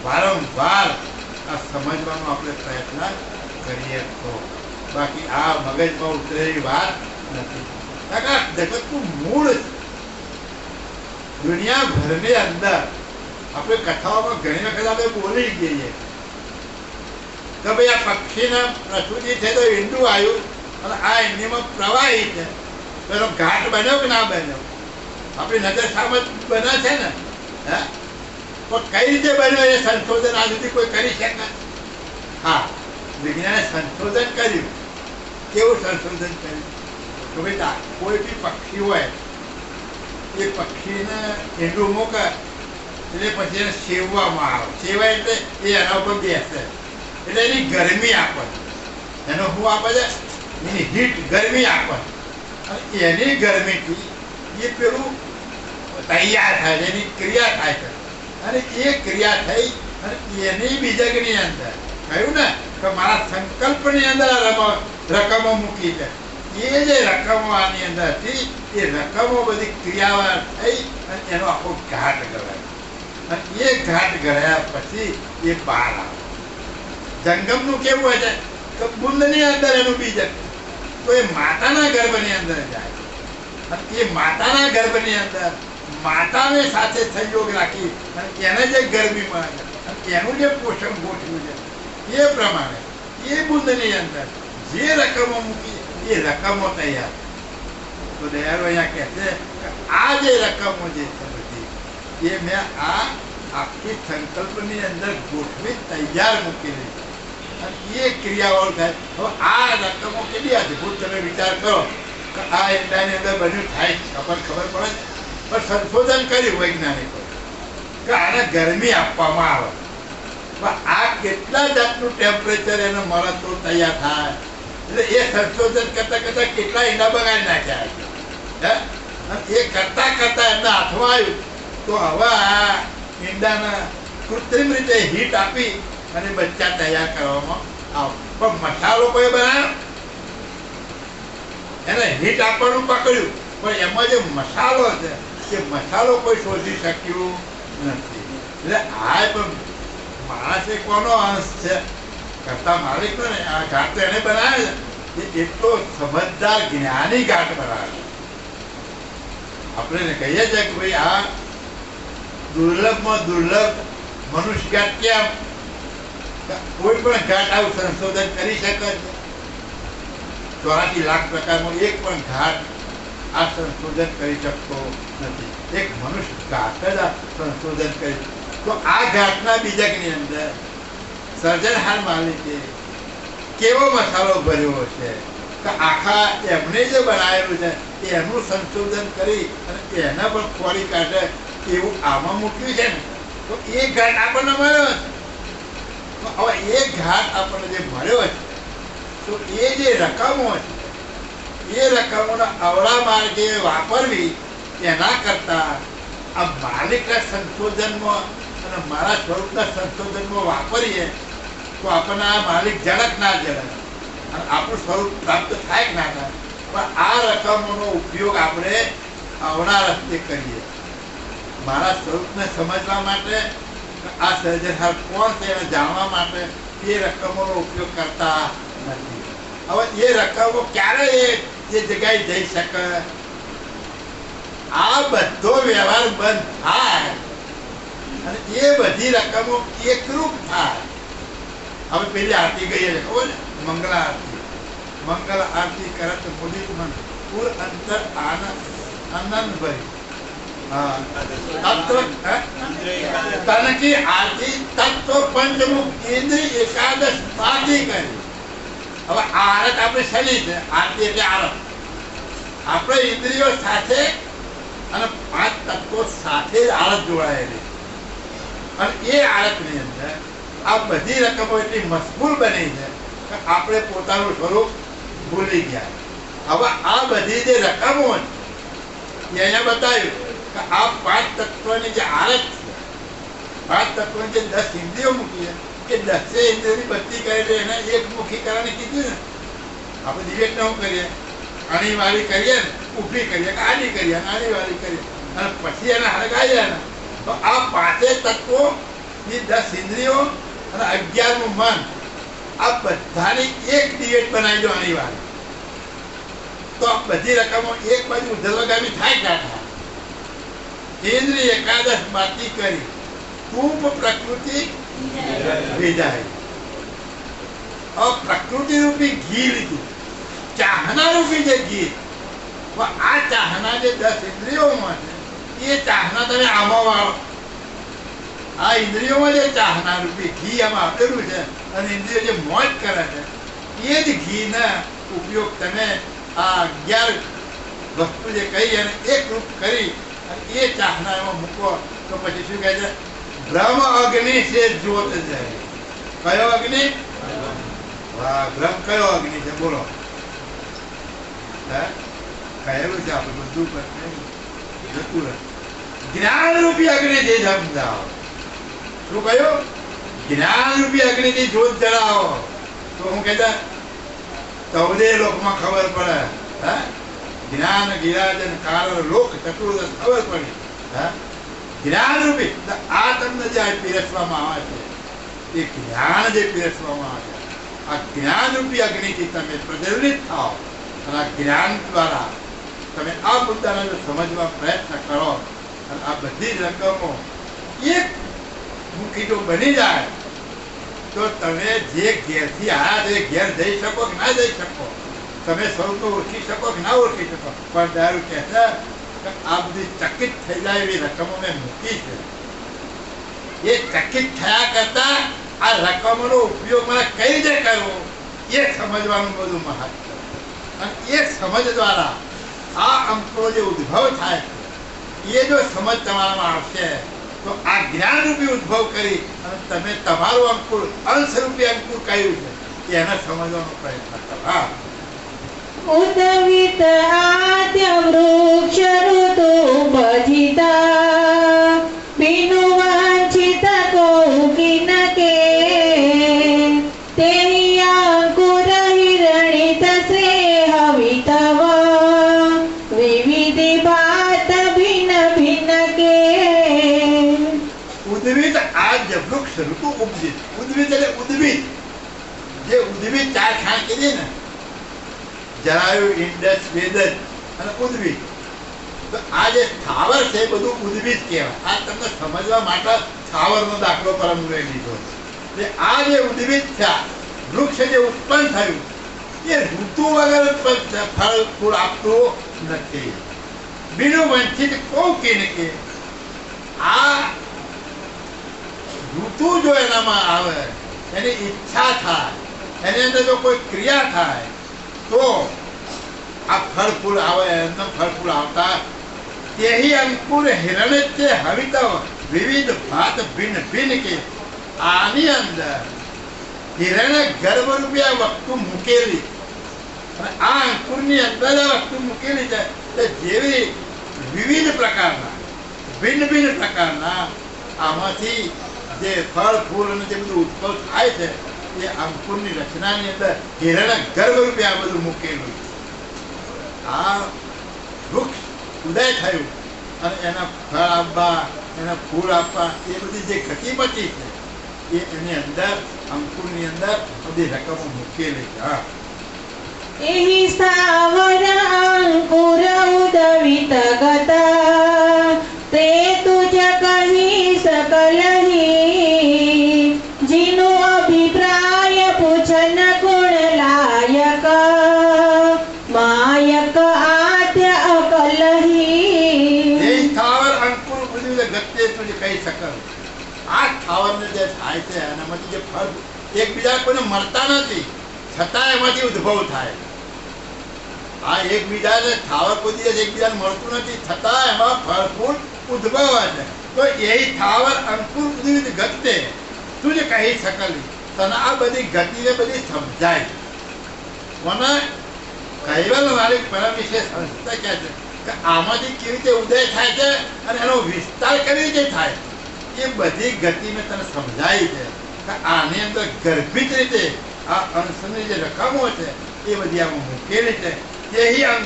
B: વારંવાર આ સમજવાનો આપણે પ્રયત્ન કરીએ તો. બાકી આ મગજમાં ઉતરેલી વાત નથી. જગતનું મૂળ દુનિયાભરની અંદર આપણે કથાઓમાં ઘણી વખત આપણે બોલી જઈએ કે ભાઈ આ પક્ષીના પ્રસૂતિ છે તો ઈંડું આવ્યું અને આ ઈંડીમાં પ્રવાહી છે, તો એનો ઘાટ બન્યો કે ના બન્યો? આપણી નજર સામે બને છે ને. હે, પણ કઈ રીતે બન્યો એ સંશોધન આ સુધી કોઈ કરી શકે? હા, વિજ્ઞાને સંશોધન કર્યું. કેવું સંશોધન કર્યું? તો બેટા કોઈ બી પક્ષી હોય એ પક્ષીને ઈંડું મૂકે એટલે પછી એને સેવવામાં આવે. સેવાય એટલે એ એના ઉપર બેસે એટલે એની ગરમી આપે. એનો શું આપે છે? એની હીટ, ગરમી આપે. અને એની ગરમીથી એ પેલું તૈયાર થાય છે, એની ક્રિયા થાય છે. અને એ ક્રિયા થઈ અને એની બીજકની અંદર કહ્યું ને કે મારા સંકલ્પની અંદર રકમો મૂકી છે. એ જે રકમો આની અંદર હતી એ રકમો બધી ક્રિયાઓ થઈ અને એનો આખો ઘાટ ગળાય. અને એ ઘાટ ગળ્યા પછી એ બહાર આવે. જંગમનું કેવું હોય છે કે બુંદની અંદર એનું બીજક, તો એ માતાના ગર્ભની અંદર જાય. અને એ માતાના ગર્ભની અંદર માતાને સાથે સંયોગ રાખી અને એને જે ગરમી મળે છે અને એનું જે પોષણ ગોઠવ્યું છે એ પ્રમાણે એ બુંદની અંદર જે રકમો મૂકી એ રકમો તૈયાર. તો દયાળુ અહીંયા કહે છે કે આ જે રકમો જે છે બધી એ મેં આ આખી સંકલ્પની અંદર ગોઠવી તૈયાર મૂકેલી અને એ ક્રિયાઓ થાય. હવે આ રકમો કેટલી અદભુત તમે વિચાર કરો કે આ ઈંડાની અંદર બધું થાય ખબર પડે. પણ સંશોધન કર્યું વૈજ્ઞાનિકો કે આને ગરમી આપવામાં આવે. પણ આ કેટલા જાતનું ટેમ્પરેચર એને મળે તો તૈયાર થાય. એટલે એ સંશોધન કરતા કરતા કેટલા ઈંડા બગાડી નાખ્યા. એ કરતા કરતા એમના હાથમાં આવ્યું તો હવે આ ઈંડાને કૃત્રિમ રીતે હીટ આપી અને બચ્ચા તૈયાર કરવામાં આવે. પણ મસાલો કોઈ બનાવ્યો, એને હીટ આપવાનું પકડ્યું પણ એમાં જે મસાલો છે એ મસાલો કોઈ શોધી શક્યું નથી. એટલે આ પણ માણસે કોનો અંશ છે? કરતા માલિકનો ને. આ ઘાટ તો એને બનાવે છે, એટલો સમજદાર જ્ઞાની ઘાટ બનાવે. આપણે કહીએ છીએ કે ભાઈ આ દુર્લભમાં દુર્લભ મનુષ્ય ઘાટ. કેમ? કોઈ પણ ઘાટ આવું સંશોધન કરી શકે છે? 84 લાખ પ્રકારનો એક પણ ઘાટ આ સંશોધન કરી શકતો નથી. એક મનુષ્ય ઘાટ જ આ સંશોધન કરી. તો આ ઘાટના બીજકની અંદર સર્જનહાર માલિકે કેવો મસાલો ભર્યો છે કે આખા એમને જે બનાવેલું છે એનું સંશોધન કરી અને એના પણ ખોરી કાઢે એવું આમાં મૂક્યું છે ને. તો એ ઘાટ આપણને મળ્યો છે. હવે એ ઘાટ આપણને જે મળ્યો છે તો એ જે રકમો છે એ રકમોના અવળા માર્ગે વાપરવી એના કરતા આ માલિકના સંશોધનમાં અને મારા સ્વરૂપના સંશોધનમાં વાપરીએ તો આપણને આ માલિક ઝડક ના ઝડક અને આપણું સ્વરૂપ પ્રાપ્ત થાય કે ના થાય? પણ આ રકમોનો ઉપયોગ આપણે આવના રસ્તે કરીએ. મારા સ્વરૂપને સમજવા માટે, આ સર્જનહાર કોણ છે એને જાણવા માટે એ રકમોનો ઉપયોગ કરતા નથી. હવે એ રકમો ક્યારે એ જગ્યાએ જઈ શકે? આ બધો વ્યવહાર બંધ થાય અને એ બધી રકમો એકરૂપ થાય. હવે પેલી આરતી ગઈ છે ખબર છે, મંગલ આરતી. મંગલ આરતી કરત મુદિત મન પૂર અંતર આનંદ ભરી. તત્વ તનકી આરતી તત્વ પંચમુખ ઇન્દ્રિય એકાદશ પાઠી કરી. હવે આરત આપણે શેની છે? આરતી એટલે આરત. આપણે ઇન્દ્રિયો સાથે અને પાંચ તત્વો સાથે આરત જોડાયેલી. અને એ આરતની અંદર આ બધી રકમો એટલી મશગુલ બની છે કે આપણે પોતાનું સ્વરૂપ ભૂલી ગયા. હવે આ બધી જે રકમો છે અહીંયા બતાવ્યું કે આ પાંચ તત્વની જે આરત છે, પાંચ તત્વની જે 10 ઇન્દ્રિયો મૂકી છે એ 10 ઇન્દ્રિયોની બત્તી કરી એને એકમુખીકરણ કીધું ને. આપણે દિવ્યજ્ઞ શું કરીએ? આની વાળી કરીએ ને, ઊભી કરીએ કે આની કરીએ, આની વાળી કરીએ અને પછી એને હળગાઈએ ને, તો આ પાંચે તત્વો ની 10 ઇન્દ્રિયો અને 11મું મન, આ બધાની એક દિવેટ બનાવી દો આની વાળી, તો આ બધી રકમો એક બાજુ ઉધર્વગામી થાય ક્યાં થાય? ઇન્દ્રિય એકાદશ બાતી કરી ધૂપ પ્રકૃતિ ભેજાય. પ્રકૃતિ રૂપી ઘી લીધું, ચાહના રૂપી જે ઘી. આ ચાહના જે 10 ઇન્દ્રિયોમાં છે એ ચાહના તમે આમાં વાળો. આ ઇન્દ્રિયોમાં જે ચાહના રૂપી ઘી આમાં આપેલું છે અને ઇન્દ્રિયો જે મોજ કરે છે એ જ ઘીના ઉપયોગ તમે આ 11 વસ્તુ જે કહી અને એક રૂપ કરી અને એ ચાહના એમાં મૂકો તો પછી શું કહે છે? બ્રહ્મ અગ્નિ છે જ્યોત જાય. કયો અગ્નિ? વાહ, બ્રહ્મ કયો અગ્નિ છે બોલો? કહેલું છે આપણે બધું જતું રહે. જ્ઞાન રૂપી અગ્નિ જે સમજાવો. શું કહ્યું? જ્ઞાન રૂપી અગ્નિ ની જ્યોત જલાવો તો હું કહેતા 14 લોકમાં ખબર પડે. જ્ઞાન ગિરાજન કારણ લોક ચતુર્દશ ખબર પડી. જ્ઞાન રૂપી આ તમને જે પીરસવામાં આવે છે એ જ્ઞાન જે પીરસવામાં આવે છે, આ જ્ઞાન રૂપી અગ્નિથી તમે પ્રજ્વલિત થાઓ અને આ જ્ઞાન દ્વારા તમે આ મુદ્દાને જો સમજવા પ્રયત્ન કરો અને આ બધી જ રકમો એક મુખી જો બની જાય તો તમે જે ઘેરથી આવ્યા છે ઘેર જઈ શકો કે ના જઈ શકો, તમે સ્વરૂપ ઓળખી શકો કે ના ઓળખી શકો. પણ દારૂ કહેશે કે આ બધી ચકિત થઈ જાય એવી રકમો મેં મૂકી છે. એ ચકિત થયા કરતા આ રકમોનો ઉપયોગ મને કઈ રીતે કરવો એ સમજવાનું બધું મહત્વ. અને એ સમજ દ્વારા આ અંકો જે ઉદ્ભવ થાય એ જો સમજ તમારામાં આવશે તો આ જ્ઞાન રૂપી ઉદ્ભવ કરી અને તમે તમારું અંકુર અંશરૂપી અંકુર કયું છે એને સમજવાનો પ્રયત્ન કરો.
A: ઉદવિત આદ્ય વૃક્ષ ઋતુ ભજિતા બિનુ વાંછિત કૌકિન કે તેહિ અંકુર હિરણિત શ્રેહ વિતવ વિવિધ ભાત ભિન્ન ભિન્ન કે.
B: ઉદ્વિત આદ્ય વૃક્ષ ઋતુ ઉપજિત. ઉદ્વિત એટલે ઉદ્વિત, જે ઉદ્વિત 4 ખાણ કીધી ને, જરાયુ, ઇન્ડસ, વેદજ અને ઉદ્વિત. તો આ જે સ્થાવર છે બધું ઉદ્વિત કહેવાય. આ તમને સમજવા માટે સ્થાવરનો દાખલો પરમગુરુએ લીધો છે. આ જે ઉદ્વિત થયા વૃક્ષ જે ઉત્પન્ન થયું એ ઋતુ વગર ફળ ફૂલ આપતું નથી. બિનુ વંચિત કૌકિન કે આ ઋતુ જો એનામાં આવે, એની ઈચ્છા થાય, એની અંદર જો કોઈ ક્રિયા થાય તો આ ફળ ફૂલ આવે. એમનો ફળ ફૂલ આવતા તેહી અંકુર હિરણ્ય હવિતવ વિવિધ ભાત ભિન્ન ભિન્ન કે. આની અંદર હિરણ્ય ગર્ભ રૂપે આ વસ્તુ મૂકેલી અને આ અંકુરની અંદર આ વસ્તુ મૂકેલી છે તે જેવી વિવિધ પ્રકારના ભિન્ન ભિન્ન પ્રકારના આમાંથી જે ફળ ફૂલ અને જે બધું ઉદ્ભવ થાય છે એ અંકુરની રચનાની અંદર હિરણ્ય ગર્ભ રૂપે આ બધું મૂકેલું છે. આ વૃક્ષ ઉદય થયું અને એના ફળ આપવા, એના ફૂલ આપવા, એ બધી જે ગતિમતી છે એ એની અંદર અંકુરની અંદર બધી રકમો મૂકેલી છે. હા.
A: એહી સ્થાવર અંકુર ઉદવિત ગતા તે તુજ કહી सकलहि जिनु अभिप्राय पूछन गुण लायक मायक आद्य अकलहि.
B: એ સ્થાવર અંકુર ઉદવિત ગતે તુજ કહી શકલ. આ સ્થાવરને જે થાય છે એનામાંથી જે ફળ એકબીજા કોઈને મળતા નથી છતાં એમાંથી ઉદ્ભવ થાય. આ એકબીજાને સ્થાવર કોઈ દિવસ એકબીજાને મળતું નથી છતાં એમાં ફળ ફૂલ ઉદ્ભવે છે. તો એ સ્થાવર અંકુર ઉદવિત ગતે તું જે કહી શકલી, તને આ બધી ગતિને બધી સમજાય. મને કૈવલ માલિક પરમ વિશે સંસ્થા કહે છે કે આમાંથી કેવી રીતે ઉદય થાય છે અને એનો વિસ્તાર કેવી રીતે થાય એ બધી ગતિ મેં તને સમજાય છે કે આની અંદર ગર્ભિત રીતે આ અંશની જે રકમો છે એ બધી આમાં મૂકેલી છે. यही अंग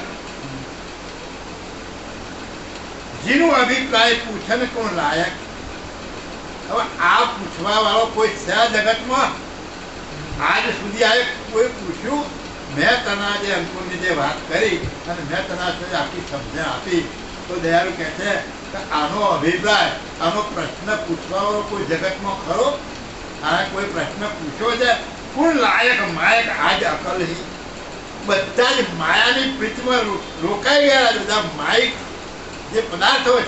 B: जिनु अभिप्राय पूछन को लायक. હવે આ પૂછવા વાળો કોઈ છે જગતમાં? આજ સુધી આ કોઈ પૂછ્યું? મેં તને જે અંકુરની જે વાત કરી અને મેં તને આખી સમજણ આપી તો દયાળુ કહે છે કે આનો અભિપ્રાય, આનો પ્રશ્ન પૂછવા વાળો કોઈ જગતમાં ખરો? આ કોઈ પ્રશ્ન પૂછ્યો છે? કોણ લાયક માયક આજ અકલ? બધા જ માયાની પ્રીતિમાં રોકાઈ ગયા. બધા માયિક જે પદાર્થો છે,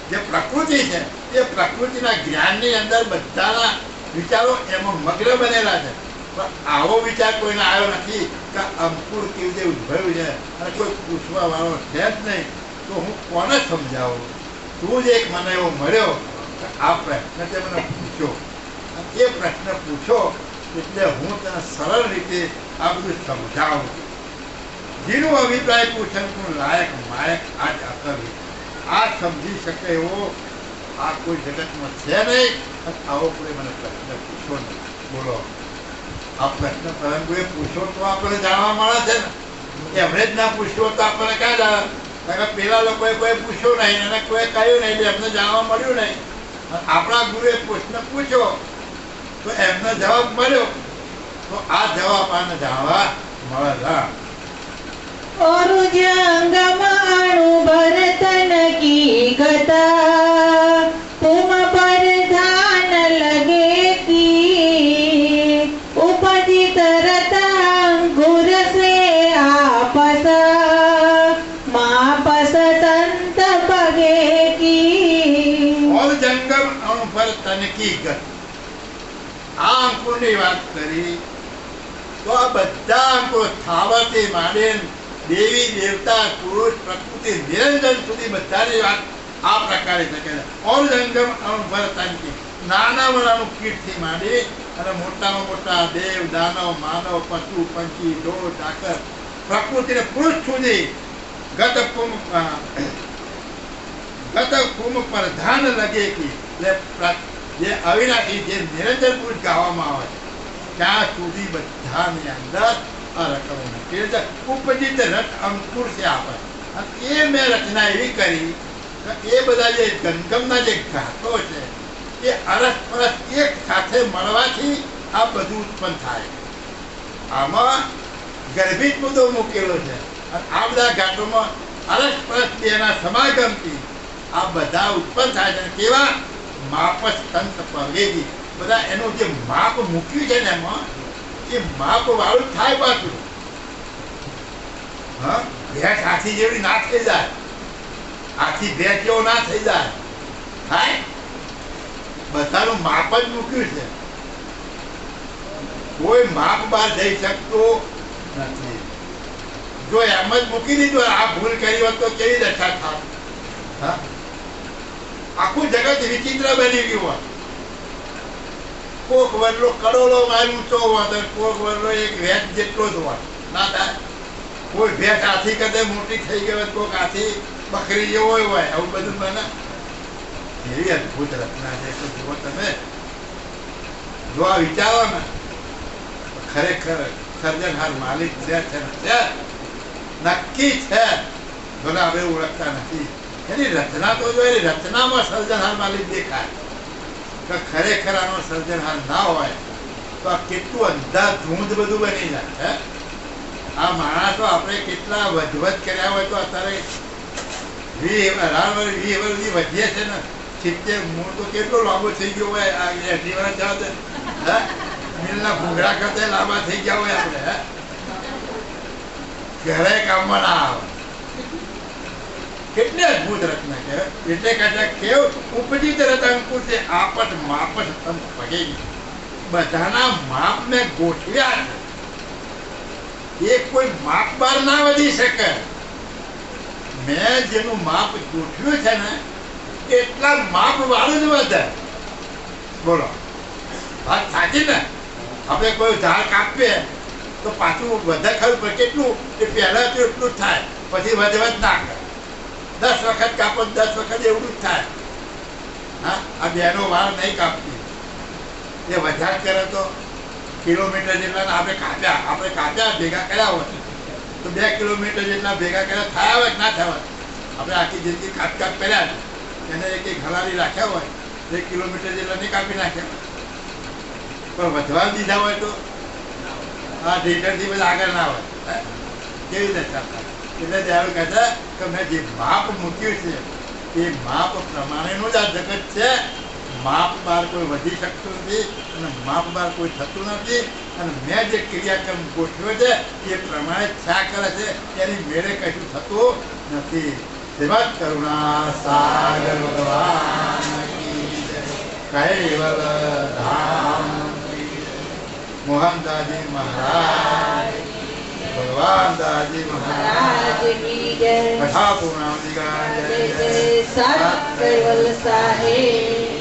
B: જે પ્રકૃતિ છે, એ પ્રકૃતિના જ્ઞાનની અંદર બધાના વિચારો એમાં મગ્ન બનેલા છે. પણ આવો વિચાર કોઈને આવ્યો નથી કે અંકુર કેવી રીતે ઉદ્ભવ્યું છે અને કોઈ પૂછવા વાળો છે જ નહીં. તો હું કોને સમજાવું? તું જ એક મને એવો મળ્યો કે આ પ્રશ્ન તે મને પૂછ્યો. એ પ્રશ્ન પૂછો એટલે હું તને સરળ રીતે આ બધું સમજાવું. જેનું અભિપ્રાય પૂછન તું લાયક માયક આજ અકલ. આ સમજી શકે એવો આ કોઈ જગતમાં છે નહીં. આવો કોઈ મને પ્રશ્ન પૂછો નહીં. બોલો, આ પ્રશ્ન પરંતુ પૂછો તો આપણને જાણવા મળે છે ને. એમણે જ ના પૂછ્યો તો આપણને ક્યાં જાણે? કારણ કે પેલા લોકોએ કોઈ પૂછ્યું નહીં અને કોઈ કહ્યું નહીં એટલે એમને જાણવા મળ્યું નહીં. આપણા ગુરુએ પ્રશ્ન પૂછ્યો તો એમને જવાબ મળ્યો તો આ જવાબ આને જાણવા મળેલા.
A: और जंगमाणु भरतन की गता तुम पर ध्यान लगे की उपजित रता अंकुर से आपस मापस संत पगे की.
B: और जंगम अणु भरतन की गत. આ અંકુરની વાત કરી તો આ બધા અંકુર સ્થાવરથી માંડીને દેવી દેવતા પુરુષ પ્રકૃતિ નિરંજન સુધી બધાની વાત આ પ્રકારે શકે છે. ઓર જંગમ અનુભરતાની નાના વડાનું કીટથી માંડી અને મોટામાં મોટા દેવ દાનવ માનવ પશુ પંછી ઢોર ઢાકર પ્રકૃતિને પુરુષ સુધી ગત કુમ પર ધ્યાન લગે કે જે અવિનાશી જે નિરંજન પુરુષ ગાવામાં આવે છે ત્યાં સુધી બધાની અંદર આ રકમો મૂકેલી છે. ઉપજિત રથ અંકુર છે આપણે. એ મેં રચના એવી કરી કે એ બધા જે ગંગમના જે ઘાતો છે એ અરસપરસ એક સાથે મળવાથી આ બધું ઉત્પન્ન થાય. આમાં ગર્ભિત મુદ્દો મૂકેલો છે અને આ બધા ઘાટોમાં અરસપરસ બેના સમાગમથી આ બધા ઉત્પન્ન થાય છે. કેવા? માપસ તંત પવેગી. બધા એનું જે માપ મૂક્યું છે ને એમાં એ માપ વાળું થાય પાછું. હા, ભેંસ હાથી જેવી ના થઈ જાય, હાથી ભેંસ જેવો ના થઈ જાય. થાય બધાનું માપ જ મૂક્યું છે. કોઈ માપ બહાર જઈ શકતો નથી. જો એમ જ મૂકી દીધું આ ભૂલ કરી હોત તો કેવી દશા થાત? હા, આખું જગત વિચિત્ર બની ગયું હોત. કોક વરલો કરોડો માઇલ ઊંચો હોત, કોક વરલો એક ભેંસ જેટલો જ હોત. ના થાય. કોઈ ભેંસ હાથી કદે મોટી થઈ ગઈ હોય, કોક હાથી બકરી જેવો હોય. આવું બધું બને. એવી અદભુત રચના છે તો જુઓ તમે. જો આ વિચારો ને ખરેખર સર્જનહાર માલિક જે છે ને નક્કી છે, ભલે આપણે ઓળખતા નથી. એની રચના તો જો એની રચનામાં સર્જનહાર માલિક દેખાય કે ખરેખર આનો સર્જનહાર ના હોય તો આ કેટલું અંધાધૂંધ બધું બની જાય. હે, આ માણસો આપણે કેટલા વધવધ કર્યા હોય તો અત્યારે 20 વર્ષથી વધીએ છે ને, 70 મૂળ તો કેટલો લાંબો થઈ ગયો હોય. આ 80 વર્ષ જાવ તો મિલના ભૂંગળા કરતા લાંબા થઈ ગયા હોય આપણે. ઘરે કામમાં ના આવે. કેટલી અદભુત રચના કહેવાય. એટલે કદાચ કેવું ઉપજી તરત અંકુર છે આપટ માપટ સંત પગેલી. બધાના માપ મેં ગોઠવ્યા છે, એ કોઈ માપ બાર ના વધી શકે. મેં જેનું માપ ગોઠવ્યું છે ને એટલા માપ વાળું જ વધે. બોલો, વાત સાચી ને? આપણે કોઈ ઝાડ કાપીએ તો પાછું વધે ખરું, પણ કેટલું? એ પહેલા તો એટલું જ થાય, પછી વધવધ ના કરે. 10 વખત કાપો 10 વખત એવું જ થાય. હા, આ બેનો વાળ નહીં કાપતી, એ વધારે કરે તો કિલોમીટર જેટલા આપણે કાપ્યા ભેગા કર્યા હોય તો 2 કિલોમીટર જેટલા ભેગા કર્યા થયા હોય કે ના થયા હોય. આપણે આખી જિંદગી કાપ કર્યા છે, એને એક હલારી રાખ્યા હોય 1 કિલોમીટર જેટલા નહીં કાપી નાખ્યા, પણ વધવા દીધા હોય તો આ ઢેકરથી બધા આગળ ના હોય. કેવી રીતે ચાલતા? એટલે ત્યારે કહેતા કે મેં જે માપ મૂક્યું છે એ માપ પ્રમાણેનું જ આ જગત છે. માપ બાર કોઈ વધી શકતું નથી અને માપ બાર કોઈ થતું નથી. અને મેં જે ક્રિયાક્રમ ગોઠવ્યો છે એ પ્રમાણે થયા કરે છે, એની મેળે કશું થતું નથી. શ્રીમદ કરુણા સાગર ભગવાન કૈવલ ધામ મોહનદાસજી મહારાજ, ભગવાન દાસજી મહારાજ
A: की जय।
B: कथा पूर्णावधि का
A: जय जय सत कैवल साहेब।